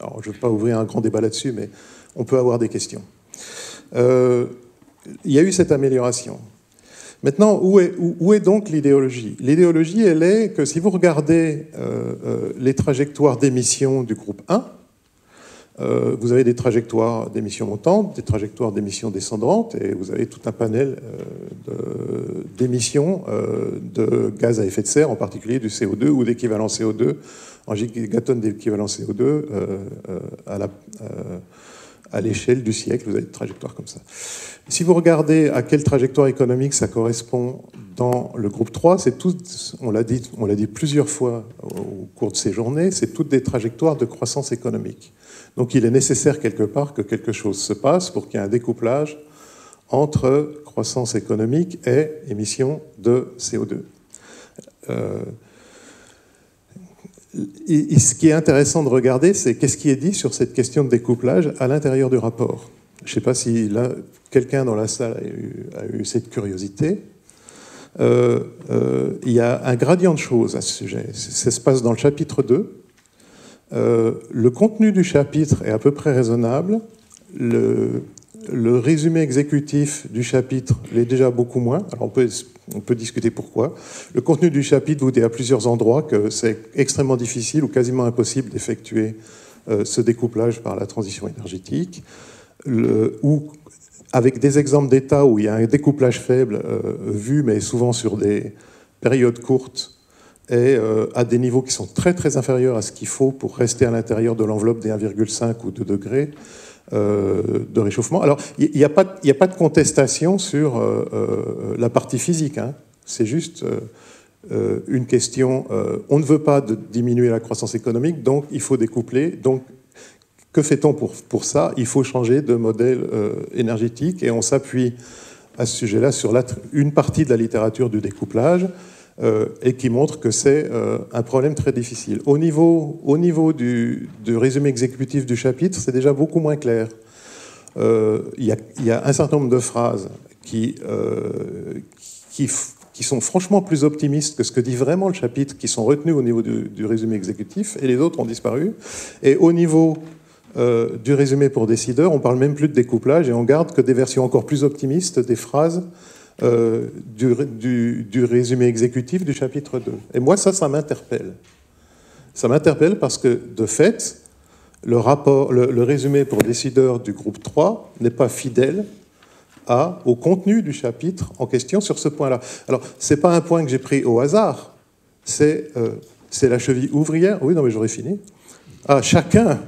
Alors je ne vais pas ouvrir un grand débat là-dessus, mais on peut avoir des questions. Il y a eu cette amélioration. Maintenant, où est donc l'idéologie? L'idéologie, elle est que si vous regardez les trajectoires d'émissions du groupe 1, vous avez des trajectoires d'émissions montantes, des trajectoires d'émissions descendantes, et vous avez tout un panel d'émissions de gaz à effet de serre, en particulier du CO2 ou d'équivalent CO2, en gigatonnes d'équivalent CO2 à l'échelle du siècle. Vous avez des trajectoires comme ça. Si vous regardez à quelle trajectoire économique ça correspond dans le groupe 3, c'est tout, on l'a dit plusieurs fois au cours de ces journées, c'est toutes des trajectoires de croissance économique. Donc il est nécessaire quelque part que quelque chose se passe pour qu'il y ait un découplage entre croissance économique et émissions de CO2. Ce qui est intéressant de regarder, c'est qu'est-ce qui est dit sur cette question de découplage à l'intérieur du rapport. Je ne sais pas si quelqu'un dans la salle a eu cette curiosité. Il y a un gradient de choses à ce sujet. Ça se passe dans le chapitre 2. Le contenu du chapitre est à peu près raisonnable. Le résumé exécutif du chapitre l'est déjà beaucoup moins. Alors on peut discuter pourquoi. Le contenu du chapitre vous dit à plusieurs endroits que c'est extrêmement difficile ou quasiment impossible d'effectuer ce découplage par la transition énergétique, ou avec des exemples d'États où il y a un découplage faible vu, mais souvent sur des périodes courtes, et à des niveaux qui sont très très inférieurs à ce qu'il faut pour rester à l'intérieur de l'enveloppe des 1,5 ou 2 degrés, de réchauffement. Alors, il n'y a pas de contestation sur la partie physique, hein. C'est juste une question, on ne veut pas diminuer la croissance économique, donc il faut découpler. Donc, que fait-on pour ça? Il faut changer de modèle énergétique, et on s'appuie à ce sujet-là sur une partie de la littérature du découplage, et qui montre que c'est un problème très difficile. Au niveau du résumé exécutif du chapitre, c'est déjà beaucoup moins clair. Il y a un certain nombre de phrases qui sont franchement plus optimistes que ce que dit vraiment le chapitre, qui sont retenues au niveau du résumé exécutif, et les autres ont disparu. Et au niveau du résumé pour décideurs, on ne parle même plus de découplage, et on garde que des versions encore plus optimistes des phrases du résumé exécutif du chapitre 2. Et moi, ça m'interpelle. Ça m'interpelle parce que, de fait, le résumé pour décideurs du groupe 3 n'est pas fidèle au contenu du chapitre en question sur ce point-là. Alors, ce n'est pas un point que j'ai pris au hasard, c'est la cheville ouvrière. Oui, non, mais j'aurais fini. Chacun.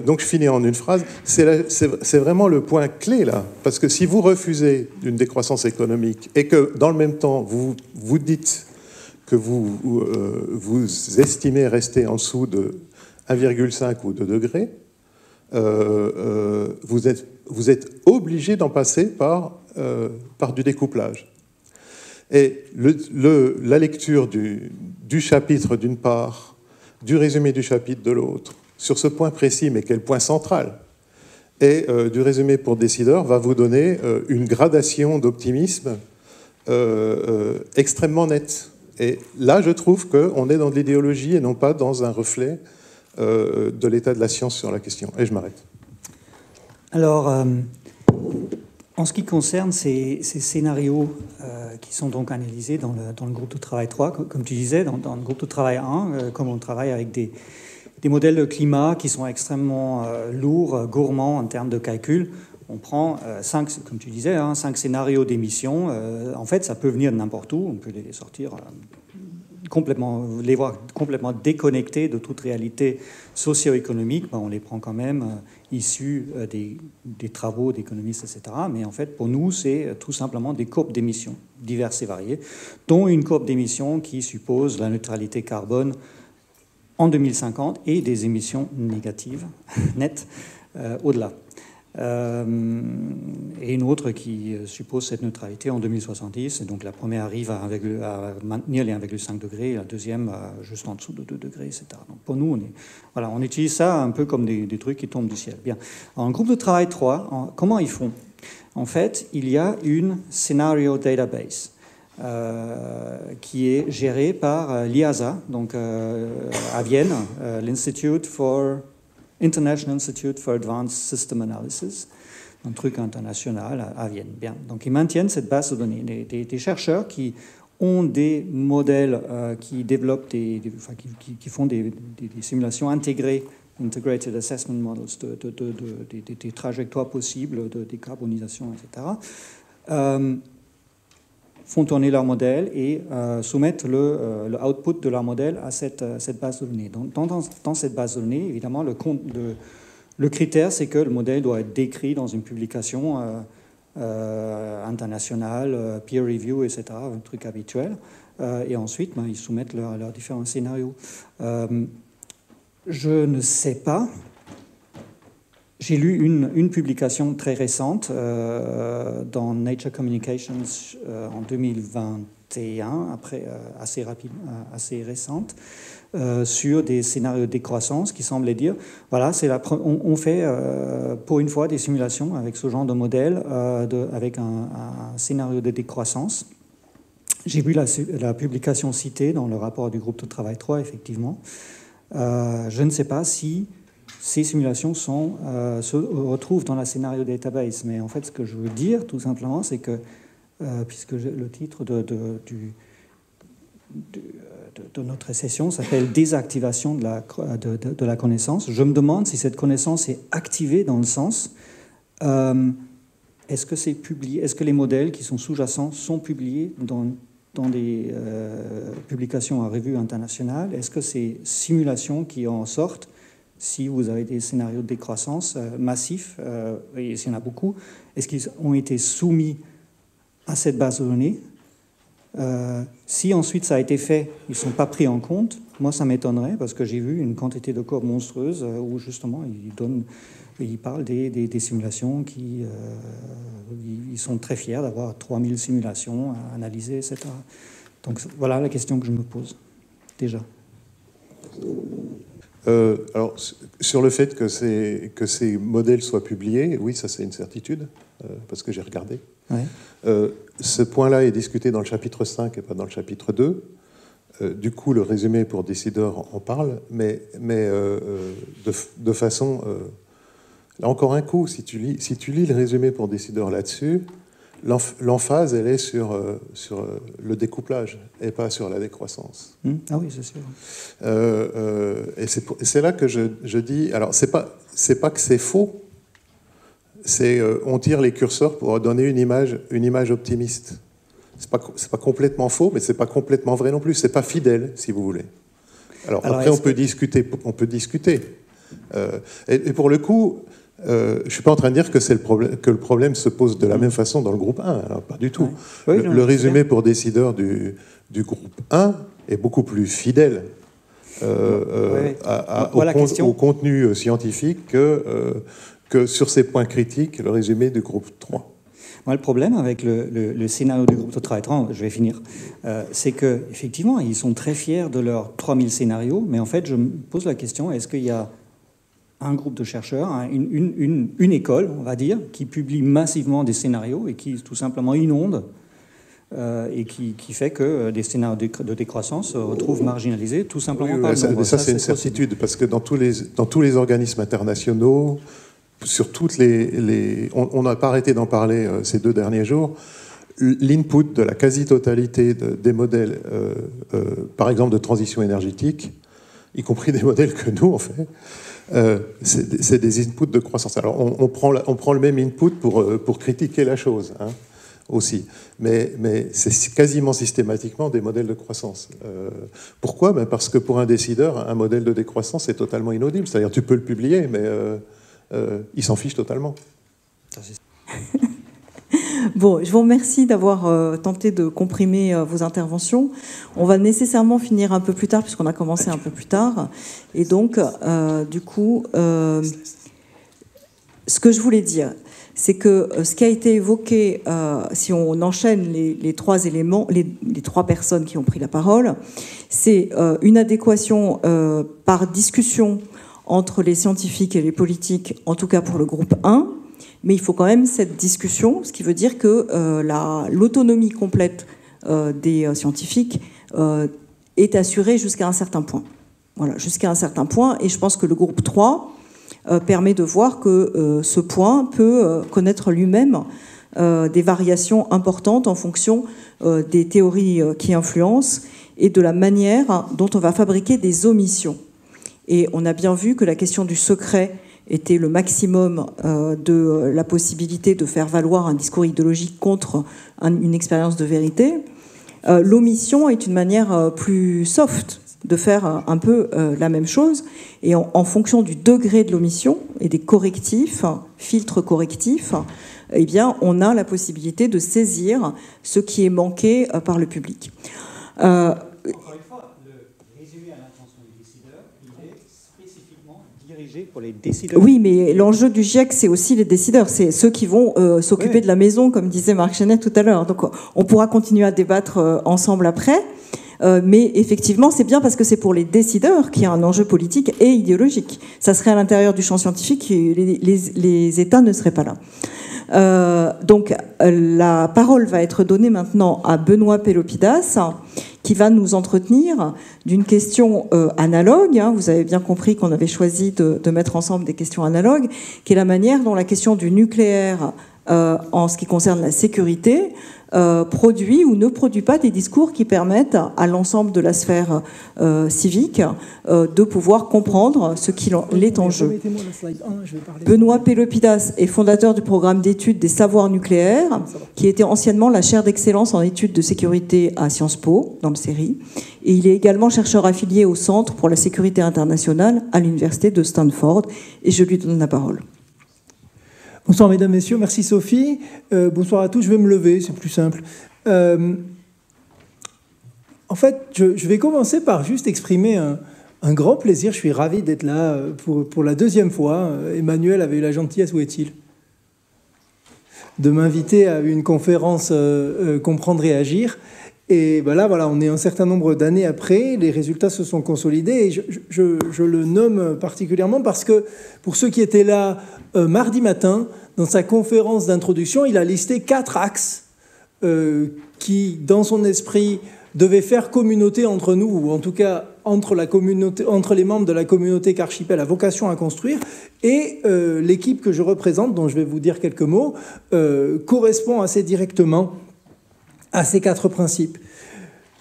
Donc je finis en une phrase. C'est vraiment le point clé là, parce que si vous refusez une décroissance économique et que dans le même temps vous dites que vous estimez rester en dessous de 1,5 ou 2 degrés, vous êtes obligé d'en passer par du découplage. Et la lecture du chapitre d'une part, du résumé du chapitre de l'autre, sur ce point précis, mais quel point central, et du résumé pour décideurs, va vous donner une gradation d'optimisme extrêmement nette. Et là, je trouve qu'on est dans de l'idéologie et non pas dans un reflet de l'état de la science sur la question. Et je m'arrête. Alors, en ce qui concerne ces scénarios qui sont donc analysés dans le groupe de travail 3, comme tu disais, dans le groupe de travail 1, comme on travaille avec des modèles de climat qui sont extrêmement lourds, gourmands en termes de calcul, on prend 5, comme tu disais, 5 scénarios d'émissions. En fait, ça peut venir de n'importe où, on peut les sortir les voir complètement déconnectés de toute réalité socio-économique. On les prend quand même issus des travaux d'économistes, etc. Mais en fait, pour nous, c'est tout simplement des courbes d'émissions diverses et variées, dont une courbe d'émissions qui suppose la neutralité carbone en 2050 et des émissions négatives, nettes, au-delà. Et une autre qui suppose cette neutralité en 2070. Et donc la première arrive à maintenir les 1,5 degrés, et la deuxième juste en dessous de 2 degrés, etc. Donc pour nous, on utilise ça un peu comme des trucs qui tombent du ciel. Bien. En groupe de travail 3, comment ils font? En fait, il y a une Scenario Database qui est gérée par l'IASA, donc à Vienne, International Institute for Advanced System Analysis, un truc international à Vienne. Bien. Donc ils maintiennent cette base de données. Des chercheurs qui ont des modèles qui développent, qui font des simulations intégrées, Integrated Assessment Models, des trajectoires possibles de décarbonisation, etc., font tourner leur modèle et soumettent le output de leur modèle à cette base de données. Dans cette base de données, évidemment, le critère, c'est que le modèle doit être décrit dans une publication internationale, peer review, etc., un truc habituel. Et ensuite, ils soumettent leurs différents scénarios. Je ne sais pas. J'ai lu une publication très récente dans Nature Communications en 2021, assez récente, sur des scénarios de décroissance qui semblaient dire, voilà, on fait pour une fois des simulations avec ce genre de modèle, avec un scénario de décroissance. J'ai vu la publication citée dans le rapport du groupe de travail 3, effectivement. Je ne sais pas si ces simulations se retrouvent dans la scénario database. Mais en fait, ce que je veux dire, tout simplement, c'est que, puisque le titre de notre session s'appelle « Désactivation de la connaissance », je me demande si cette connaissance est activée dans le sens est-ce que c'est publié, est-ce que les modèles qui sont sous-jacents sont publiés dans des publications à revue internationale? Est-ce que ces simulations qui en sortent si vous avez des scénarios de décroissance massifs, et s'il y en a beaucoup, est-ce qu'ils ont été soumis à cette base de données? Si ensuite ça a été fait, ils ne sont pas pris en compte, moi ça m'étonnerait, parce que j'ai vu une quantité de codes monstrueuses où justement ils parlent des simulations qui... ils sont très fiers d'avoir 3000 simulations à analyser, etc. Donc voilà la question que je me pose, déjà. Alors, sur le fait que ces modèles soient publiés, oui, ça c'est une certitude, parce que j'ai regardé. Ouais. Ce point-là est discuté dans le chapitre 5 et pas dans le chapitre 2. Du coup, le résumé pour décideurs en parle, mais de façon... là encore un coup, si tu lis le résumé pour décideurs là-dessus, l'emphase, elle est sur le découplage et pas sur la décroissance. Ah oui, c'est sûr. Et c'est là que je dis... Alors, c'est pas que c'est faux, on tire les curseurs pour donner une image optimiste. C'est pas complètement faux, mais c'est pas complètement vrai non plus. C'est pas fidèle, si vous voulez. Alors après, on peut discuter. Et pour le coup... je suis pas en train de dire que le problème se pose de la même façon dans le groupe 1, alors pas du tout. Ouais. Oui, le résumé pour décideurs du groupe 1 est beaucoup plus fidèle au contenu scientifique que sur ces points critiques, le résumé du groupe 3. Moi, le problème avec le scénario du groupe de travail 3, je vais finir, c'est qu'effectivement, ils sont très fiers de leurs 3000 scénarios, mais en fait, je me pose la question, est-ce qu'il y a un groupe de chercheurs, une école, on va dire, qui publie massivement des scénarios et qui tout simplement inonde et qui fait que des scénarios de décroissance se retrouvent marginalisés tout simplement par le nombre. Ça, c'est une certitude, parce que dans tous les organismes internationaux, sur toutes on n'a pas arrêté d'en parler ces 2 derniers jours, l'input de la quasi-totalité des modèles, par exemple de transition énergétique, y compris des modèles que nous on fait, c'est des inputs de croissance. Alors on prend le même input pour critiquer la chose, hein, aussi, mais c'est quasiment systématiquement des modèles de croissance. Pourquoi ? Parce que pour un décideur, un modèle de décroissance est totalement inaudible. C'est-à-dire tu peux le publier, mais il s'en fiche totalement. Bon, je vous remercie d'avoir tenté de comprimer vos interventions. On va nécessairement finir un peu plus tard, puisqu'on a commencé un peu plus tard. Et donc, du coup, ce que je voulais dire, c'est que ce qui a été évoqué, si on enchaîne les 3 éléments, les 3 personnes qui ont pris la parole, c'est une adéquation par discussion entre les scientifiques et les politiques, en tout cas pour le groupe 1, mais il faut quand même cette discussion, ce qui veut dire que l'autonomie complète des scientifiques est assurée jusqu'à un certain point. Voilà, jusqu'à un certain point, et je pense que le groupe 3 permet de voir que ce point peut connaître lui-même des variations importantes en fonction des théories qui influencent et de la manière dont on va fabriquer des omissions. Et on a bien vu que la question du secret était le maximum de la possibilité de faire valoir un discours idéologique contre une expérience de vérité. L'omission est une manière plus soft de faire un peu la même chose. Et en fonction du degré de l'omission et des correctifs, filtres correctifs, eh bien, on a la possibilité de saisir ce qui est manqué par le public. Encore une fois, le résumé à l'intention des décideurs, il est spécifiquement dirigé pour les décideurs. Oui, mais l'enjeu du GIEC, c'est aussi les décideurs. C'est ceux qui vont s'occuper de la maison, comme disait Marc Chenet tout à l'heure. Donc, on pourra continuer à débattre ensemble après. Mais effectivement, c'est bien parce que c'est pour les décideurs qu'il y a un enjeu politique et idéologique. Ça serait à l'intérieur du champ scientifique et les États ne seraient pas là. Donc, la parole va être donnée maintenant à Benoît Pelopidas, qui va nous entretenir d'une question analogue. Vous avez bien compris qu'on avait choisi de mettre ensemble des questions analogues, qui est la manière dont la question du nucléaire en ce qui concerne la sécurité, produit ou ne produit pas des discours qui permettent à l'ensemble de la sphère civique de pouvoir comprendre ce qu'il est en jeu. Benoît Pelopidas est fondateur du programme d'études des savoirs nucléaires, qui était anciennement la chaire d'excellence en études de sécurité à Sciences Po, dans le CERI. Et il est également chercheur affilié au Centre pour la sécurité internationale à l'université de Stanford. Et je lui donne la parole. Bonsoir mesdames, messieurs, merci Sophie. Bonsoir à tous, je vais me lever, c'est plus simple. En fait, je vais commencer par juste exprimer un grand plaisir. Je suis ravi d'être là pour la deuxième fois. Emmanuel avait eu la gentillesse, où est-il ? De m'inviter à une conférence Comprendre et agir. Et ben là, voilà, on est un certain nombre d'années après, les résultats se sont consolidés. Et je le nomme particulièrement parce que, pour ceux qui étaient là mardi matin, dans sa conférence d'introduction, il a listé 4 axes qui, dans son esprit, devaient faire communauté entre nous, ou en tout cas entre les membres de la communauté qu'Archipel a vocation à construire. Et l'équipe que je représente, dont je vais vous dire quelques mots, correspond assez directement à ces 4 principes.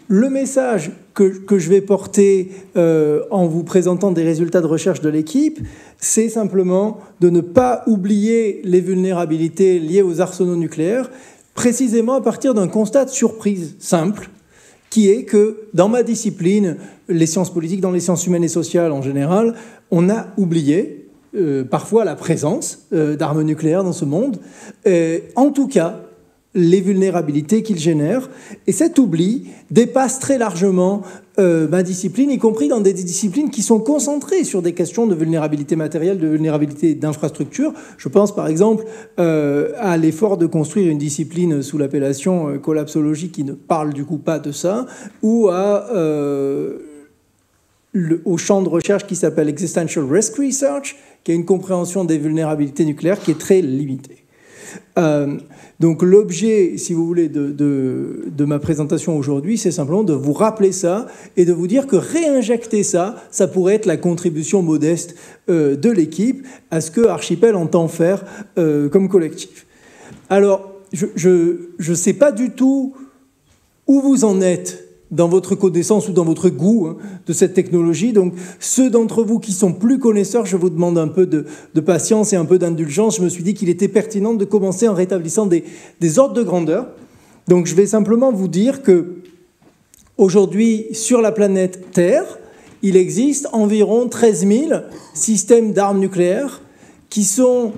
Le message que je vais porter en vous présentant des résultats de recherche de l'équipe, c'est simplement de ne pas oublier les vulnérabilités liées aux arsenaux nucléaires, précisément à partir d'un constat de surprise simple, qui est que dans ma discipline, les sciences politiques, dans les sciences humaines et sociales en général, on a oublié parfois la présence d'armes nucléaires dans ce monde, en tout cas les vulnérabilités qu'ils génèrent. Et cet oubli dépasse très largement ma discipline, y compris dans des disciplines qui sont concentrées sur des questions de vulnérabilité matérielle, de vulnérabilité d'infrastructure. Je pense par exemple à l'effort de construire une discipline sous l'appellation collapsologie qui ne parle du coup pas de ça, ou au champ de recherche qui s'appelle Existential Risk Research, qui a une compréhension des vulnérabilités nucléaires qui est très limitée. Donc l'objet, si vous voulez, de ma présentation aujourd'hui, c'est simplement de vous rappeler ça et de vous dire que réinjecter ça, ça pourrait être la contribution modeste de l'équipe à ce que Archipel entend faire comme collectif. Alors, je ne sais pas du tout où vous en êtes dans votre connaissance ou dans votre goût de cette technologie. Donc, ceux d'entre vous qui sont plus connaisseurs, je vous demande un peu de patience et un peu d'indulgence. Je me suis dit qu'il était pertinent de commencer en rétablissant des ordres de grandeur. Donc, je vais simplement vous dire que aujourd'hui, sur la planète Terre, il existe environ 13 000 systèmes d'armes nucléaires qui sont,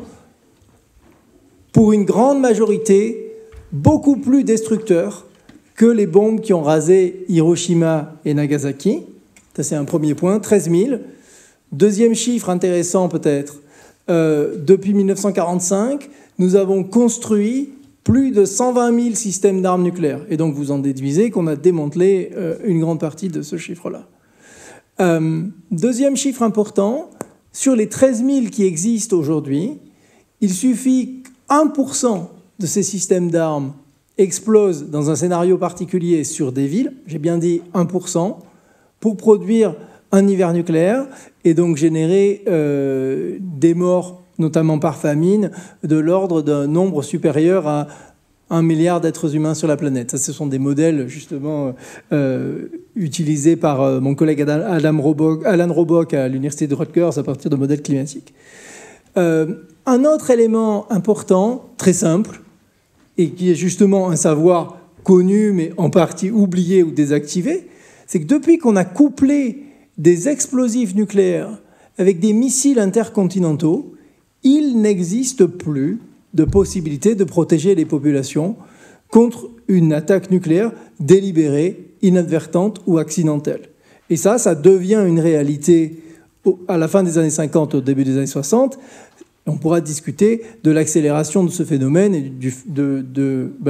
pour une grande majorité, beaucoup plus destructeurs que les bombes qui ont rasé Hiroshima et Nagasaki. Ça, c'est un premier point, 13 000. Deuxième chiffre intéressant peut-être, depuis 1945, nous avons construit plus de 120 000 systèmes d'armes nucléaires. Et donc, vous en déduisez qu'on a démantelé une grande partie de ce chiffre-là. Deuxième chiffre important, sur les 13 000 qui existent aujourd'hui, il suffit qu'1% de ces systèmes d'armes explose dans un scénario particulier sur des villes, j'ai bien dit 1%, pour produire un hiver nucléaire et donc générer des morts, notamment par famine, de l'ordre d'un nombre supérieur à 1 milliard d'êtres humains sur la planète. Ça, ce sont des modèles justement utilisés par mon collègue Alan Robock à l'université de Rutgers à partir de modèles climatiques. Un autre élément important, très simple, et qui est justement un savoir connu, mais en partie oublié ou désactivé, c'est que depuis qu'on a couplé des explosifs nucléaires avec des missiles intercontinentaux, il n'existe plus de possibilité de protéger les populations contre une attaque nucléaire délibérée, inadvertante ou accidentelle. Et ça devient une réalité à la fin des années 50, au début des années 60. On pourra discuter de l'accélération de ce phénomène, et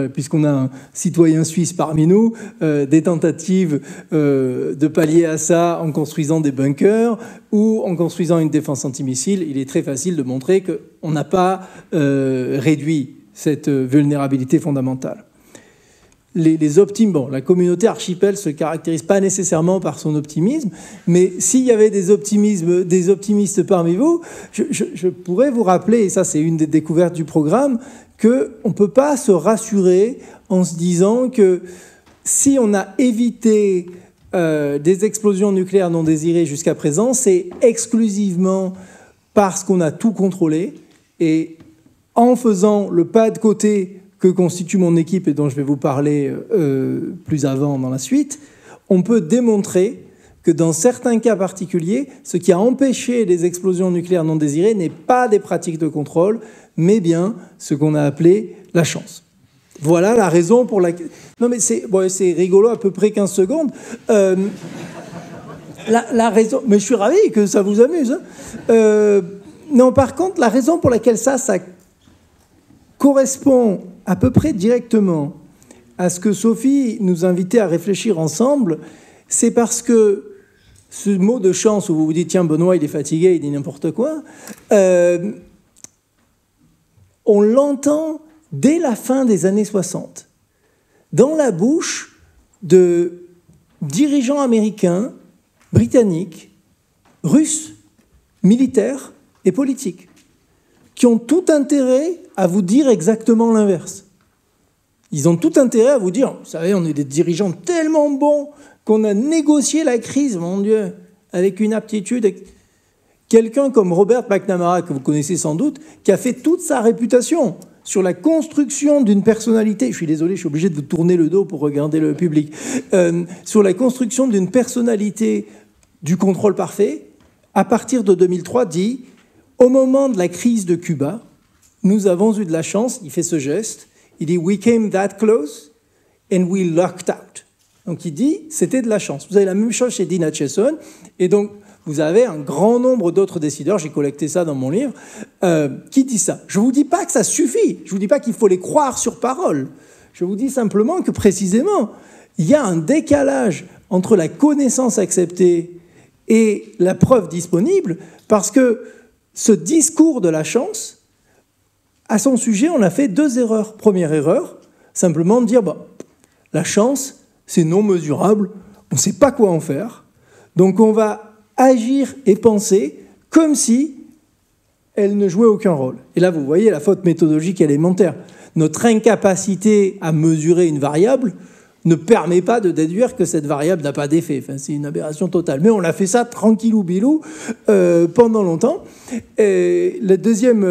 puisqu'on a un citoyen suisse parmi nous, des tentatives de pallier à ça en construisant des bunkers ou en construisant une défense antimissile. Il est très facile de montrer qu'on n'a pas réduit cette vulnérabilité fondamentale. La communauté Archipel ne se caractérise pas nécessairement par son optimisme, mais s'il y avait des optimistes parmi vous, je pourrais vous rappeler, et ça c'est une des découvertes du programme, qu'on ne peut pas se rassurer en se disant que si on a évité des explosions nucléaires non désirées jusqu'à présent, c'est exclusivement parce qu'on a tout contrôlé. Et en faisant le pas de côté que constitue mon équipe et dont je vais vous parler plus avant dans la suite, on peut démontrer que dans certains cas particuliers, ce qui a empêché les explosions nucléaires non désirées n'est pas des pratiques de contrôle, mais bien ce qu'on a appelé la chance. Voilà la raison pour laquelle... Non mais c'est rigolo, à peu près 15 secondes. La raison... Mais je suis ravi que ça vous amuse. Hein. Non, par contre, la raison pour laquelle ça correspond à peu près directement à ce que Sophie nous invitait à réfléchir ensemble, c'est parce que ce mot de chance où vous vous dites « Tiens, Benoît, il est fatigué, il dit n'importe quoi », on l'entend dès la fin des années 60, dans la bouche de dirigeants américains, britanniques, russes, militaires et politiques, qui ont tout intérêt à vous dire exactement l'inverse. Ils ont tout intérêt à vous dire, vous savez, on est des dirigeants tellement bons qu'on a négocié la crise, mon Dieu, avec une aptitude. Quelqu'un comme Robert McNamara, que vous connaissez sans doute, qui a fait toute sa réputation sur la construction d'une personnalité, je suis désolé, je suis obligé de vous tourner le dos pour regarder le public, sur la construction d'une personnalité du contrôle parfait, à partir de 2003, dit, au moment de la crise de Cuba, nous avons eu de la chance, il fait ce geste, il dit « We came that close and we lucked out ». Donc il dit « C'était de la chance ». Vous avez la même chose chez Dean Acheson, et donc vous avez un grand nombre d'autres décideurs, j'ai collecté ça dans mon livre, qui disent ça. Je ne vous dis pas que ça suffit, je ne vous dis pas qu'il faut les croire sur parole, je vous dis simplement que précisément, il y a un décalage entre la connaissance acceptée et la preuve disponible, parce que ce discours de la chance, à son sujet, on a fait 2 erreurs. Première erreur, simplement de dire la chance, c'est non mesurable, on ne sait pas quoi en faire, donc on va agir et penser comme si elle ne jouait aucun rôle. Et là, vous voyez la faute méthodologique élémentaire. Notre incapacité à mesurer une variable ne permet pas de déduire que cette variable n'a pas d'effet. Enfin, c'est une aberration totale. Mais on a fait ça tranquillou-bilou pendant longtemps. Et la deuxième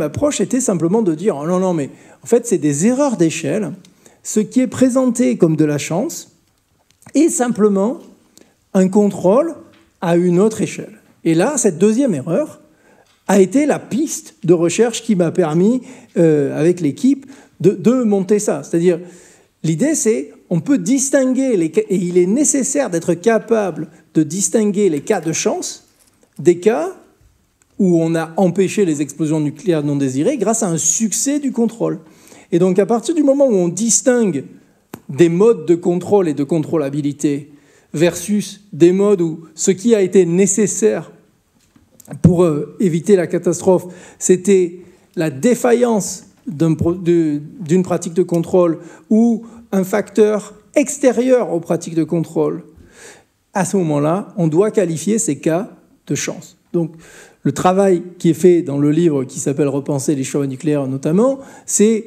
approche était simplement de dire non, mais en fait, c'est des erreurs d'échelle. Ce qui est présenté comme de la chance est simplement un contrôle à une autre échelle. Et là, cette deuxième erreur a été la piste de recherche qui m'a permis, avec l'équipe, de monter ça. C'est-à-dire, l'idée, c'est on peut distinguer, et il est nécessaire d'être capable de distinguer les cas de chance des cas où on a empêché les explosions nucléaires non désirées grâce à un succès du contrôle. Et donc, à partir du moment où on distingue des modes de contrôle et de contrôlabilité versus des modes où ce qui a été nécessaire pour éviter la catastrophe, c'était la défaillance d'une pratique de contrôle ou un facteur extérieur aux pratiques de contrôle, à ce moment-là, on doit qualifier ces cas de chance. Donc, le travail qui est fait dans le livre qui s'appelle « Repenser les choix nucléaires » notamment, c'est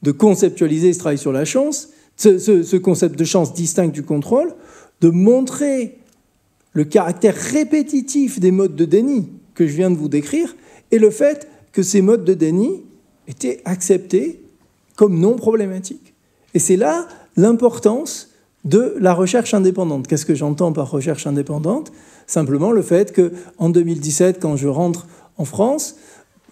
de conceptualiser ce travail sur la chance, ce concept de chance distinct du contrôle, de montrer le caractère répétitif des modes de déni que je viens de vous décrire et le fait que ces modes de déni étaient acceptés comme non problématiques. Et c'est là l'importance de la recherche indépendante. Qu'est-ce que j'entends par recherche indépendante ? Simplement le fait qu'en 2017, quand je rentre en France,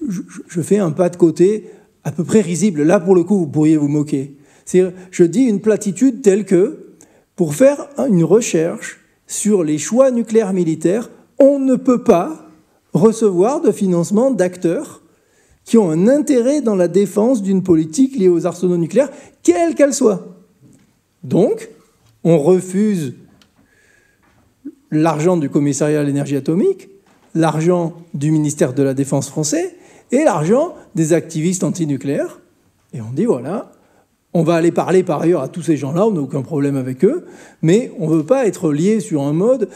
je fais un pas de côté à peu près risible. Là, pour le coup, vous pourriez vous moquer. C'est-à-dire, je dis une platitude telle que, pour faire une recherche sur les choix nucléaires militaires, on ne peut pas recevoir de financement d'acteurs qui ont un intérêt dans la défense d'une politique liée aux arsenaux nucléaires, quelle qu'elle soit. Donc, on refuse l'argent du commissariat à l'énergie atomique, l'argent du ministère de la Défense français et l'argent des activistes antinucléaires. Et on dit, voilà, on va aller parler par ailleurs à tous ces gens-là, on n'a aucun problème avec eux, mais on ne veut pas être lié sur un mode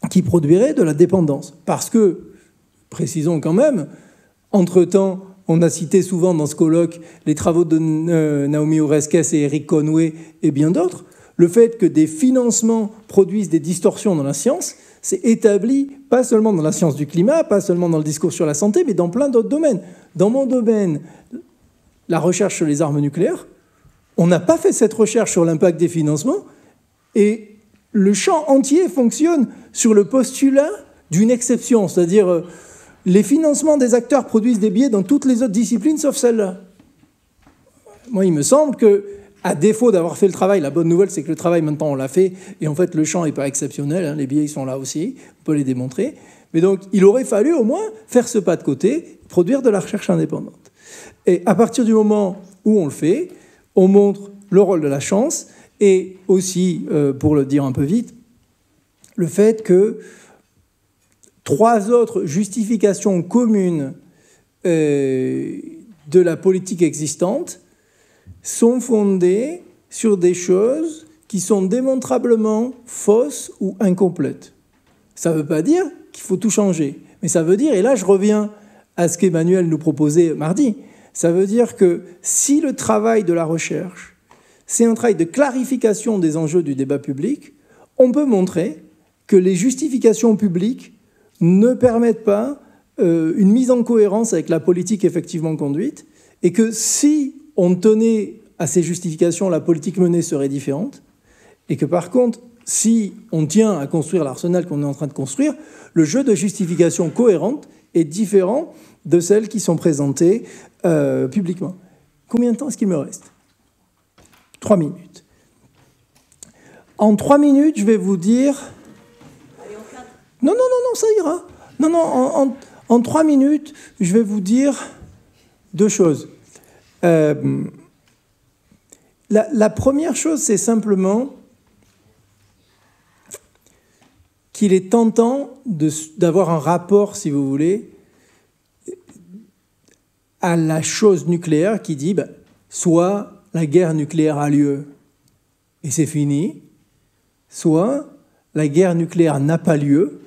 qui produirait de la dépendance. Parce que, précisons quand même, entre-temps, On a cité souvent dans ce colloque les travaux de Naomi Oreskes et Eric Conway et bien d'autres. Le fait que des financements produisent des distorsions dans la science, c'est établi pas seulement dans la science du climat, pas seulement dans le discours sur la santé, mais dans plein d'autres domaines. Dans mon domaine, la recherche sur les armes nucléaires, on n'a pas fait cette recherche sur l'impact des financements et le champ entier fonctionne sur le postulat d'une exception, c'est-à-dire les financements des acteurs produisent des biais dans toutes les autres disciplines sauf celle-là. Moi, il me semble que, à défaut d'avoir fait le travail, la bonne nouvelle, c'est que le travail, maintenant, on l'a fait, et en fait, le champ n'est pas exceptionnel, hein, les biais, ils sont là aussi, on peut les démontrer. Mais donc, il aurait fallu, au moins, faire ce pas de côté, produire de la recherche indépendante. Et à partir du moment où on le fait, on montre le rôle de la chance, et aussi, pour le dire un peu vite, le fait que 3 autres justifications communes de la politique existante sont fondées sur des choses qui sont démontrablement fausses ou incomplètes. Ça ne veut pas dire qu'il faut tout changer, mais ça veut dire, et là je reviens à ce qu'Emmanuel nous proposait mardi, ça veut dire que si le travail de la recherche, c'est un travail de clarification des enjeux du débat public, on peut montrer que les justifications publiques ne permettent pas une mise en cohérence avec la politique effectivement conduite, et que si on tenait à ces justifications, la politique menée serait différente, et que par contre, si on tient à construire l'arsenal qu'on est en train de construire, le jeu de justification cohérente est différent de celles qui sont présentées publiquement. Combien de temps est-ce qu'il me reste ? 3 minutes. En 3 minutes, je vais vous dire... Non, ça ira. Non, en 3 minutes, je vais vous dire 2 choses. La première chose, c'est simplement qu'il est tentant d'avoir un rapport, si vous voulez, à la chose nucléaire qui dit soit la guerre nucléaire a lieu et c'est fini, soit la guerre nucléaire n'a pas lieu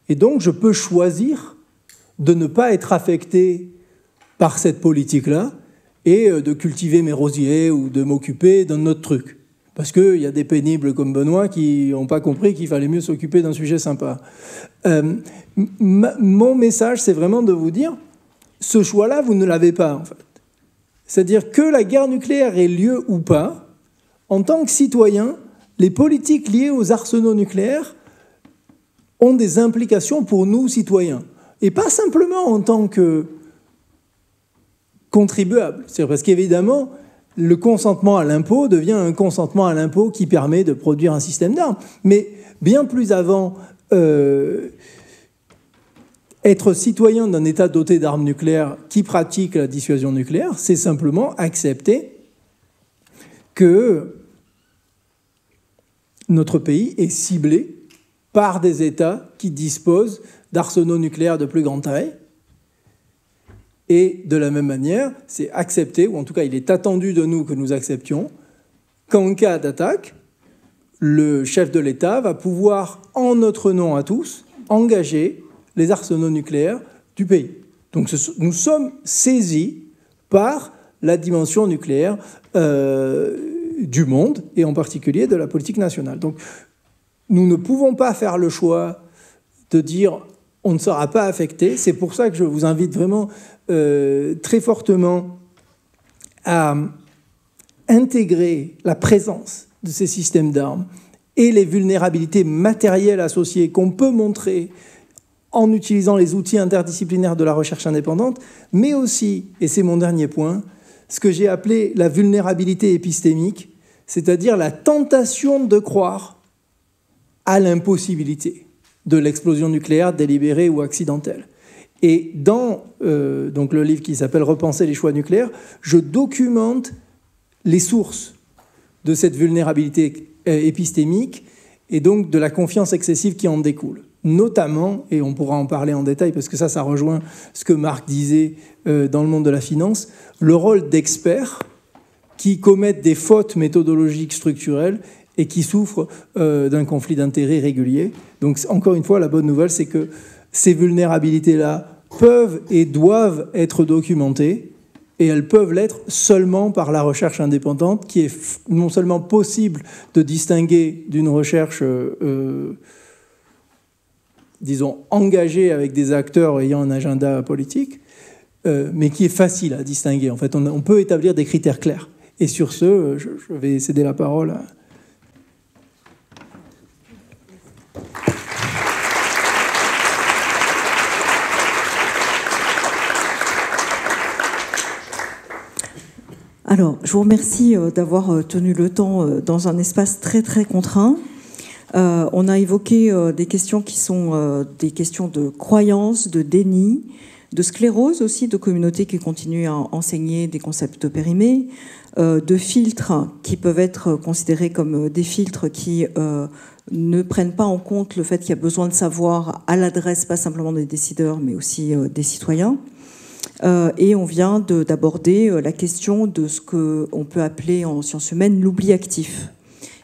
et donc je peux choisir de ne pas être affecté par cette politique-là et de cultiver mes rosiers ou de m'occuper d'un autre truc. Parce qu'il y a des pénibles comme Benoît qui n'ont pas compris qu'il fallait mieux s'occuper d'un sujet sympa. Mon message, c'est vraiment de vous dire, ce choix-là, vous ne l'avez pas, en fait. C'est-à-dire que la guerre nucléaire ait lieu ou pas, en tant que citoyen, les politiques liées aux arsenaux nucléaires ont des implications pour nous, citoyens. Et pas simplement en tant que contribuables. C'est parce qu'évidemment, le consentement à l'impôt devient un consentement à l'impôt qui permet de produire un système d'armes. Mais bien plus avant, être citoyen d'un État doté d'armes nucléaires qui pratique la dissuasion nucléaire, c'est simplement accepter que notre pays est ciblé par des États qui disposent d'arsenaux nucléaires de plus grande taille. Et de la même manière, c'est accepter, ou en tout cas il est attendu de nous que nous acceptions, qu'en cas d'attaque, le chef de l'État va pouvoir, en notre nom à tous, engager les arsenaux nucléaires du pays. Donc nous sommes saisis par la dimension nucléaire du monde, et en particulier de la politique nationale. Donc nous ne pouvons pas faire le choix de dire on ne sera pas affecté. C'est pour ça que je vous invite vraiment très fortement à intégrer la présence de ces systèmes d'armes et les vulnérabilités matérielles associées qu'on peut montrer en utilisant les outils interdisciplinaires de la recherche indépendante, mais aussi, et c'est mon dernier point, ce que j'ai appelé la vulnérabilité épistémique, c'est-à-dire la tentation de croire à l'impossibilité de l'explosion nucléaire délibérée ou accidentelle. Et dans donc le livre qui s'appelle « Repenser les choix nucléaires », je documente les sources de cette vulnérabilité épistémique et donc de la confiance excessive qui en découle. Notamment, et on pourra en parler en détail parce que ça rejoint ce que Marc disait dans le monde de la finance, le rôle d'experts qui commettent des fautes méthodologiques structurelles et qui souffrent d'un conflit d'intérêts régulier. Donc, encore une fois, la bonne nouvelle, c'est que ces vulnérabilités-là peuvent et doivent être documentées et elles peuvent l'être seulement par la recherche indépendante, qui est non seulement possible de distinguer d'une recherche, disons, engagée avec des acteurs ayant un agenda politique, mais qui est facile à distinguer. En fait, on peut établir des critères clairs. Et sur ce, je vais céder la parole à... Alors, je vous remercie d'avoir tenu le temps dans un espace très très contraint. On a évoqué des questions qui sont des questions de croyance, de déni, de sclérose aussi, de communautés qui continuent à enseigner des concepts périmés, de filtres qui peuvent être considérés comme des filtres qui ne prennent pas en compte le fait qu'il y a besoin de savoir à l'adresse pas simplement des décideurs, mais aussi des citoyens. Et on vient d'aborder la question de ce qu'on peut appeler en sciences humaines l'oubli actif,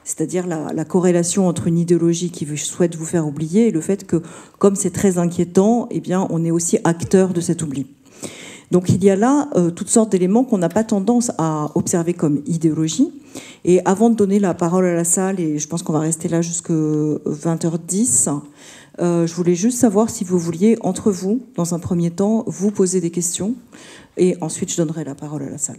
c'est-à-dire la corrélation entre une idéologie qui souhaite vous faire oublier et le fait que, comme c'est très inquiétant, eh bien, on est aussi acteur de cet oubli. Donc il y a là toutes sortes d'éléments qu'on n'a pas tendance à observer comme idéologie. Et avant de donner la parole à la salle, et je pense qu'on va rester là jusqu'à 20h10, je voulais juste savoir si vous vouliez, entre vous, dans un premier temps, vous poser des questions, et ensuite je donnerai la parole à la salle.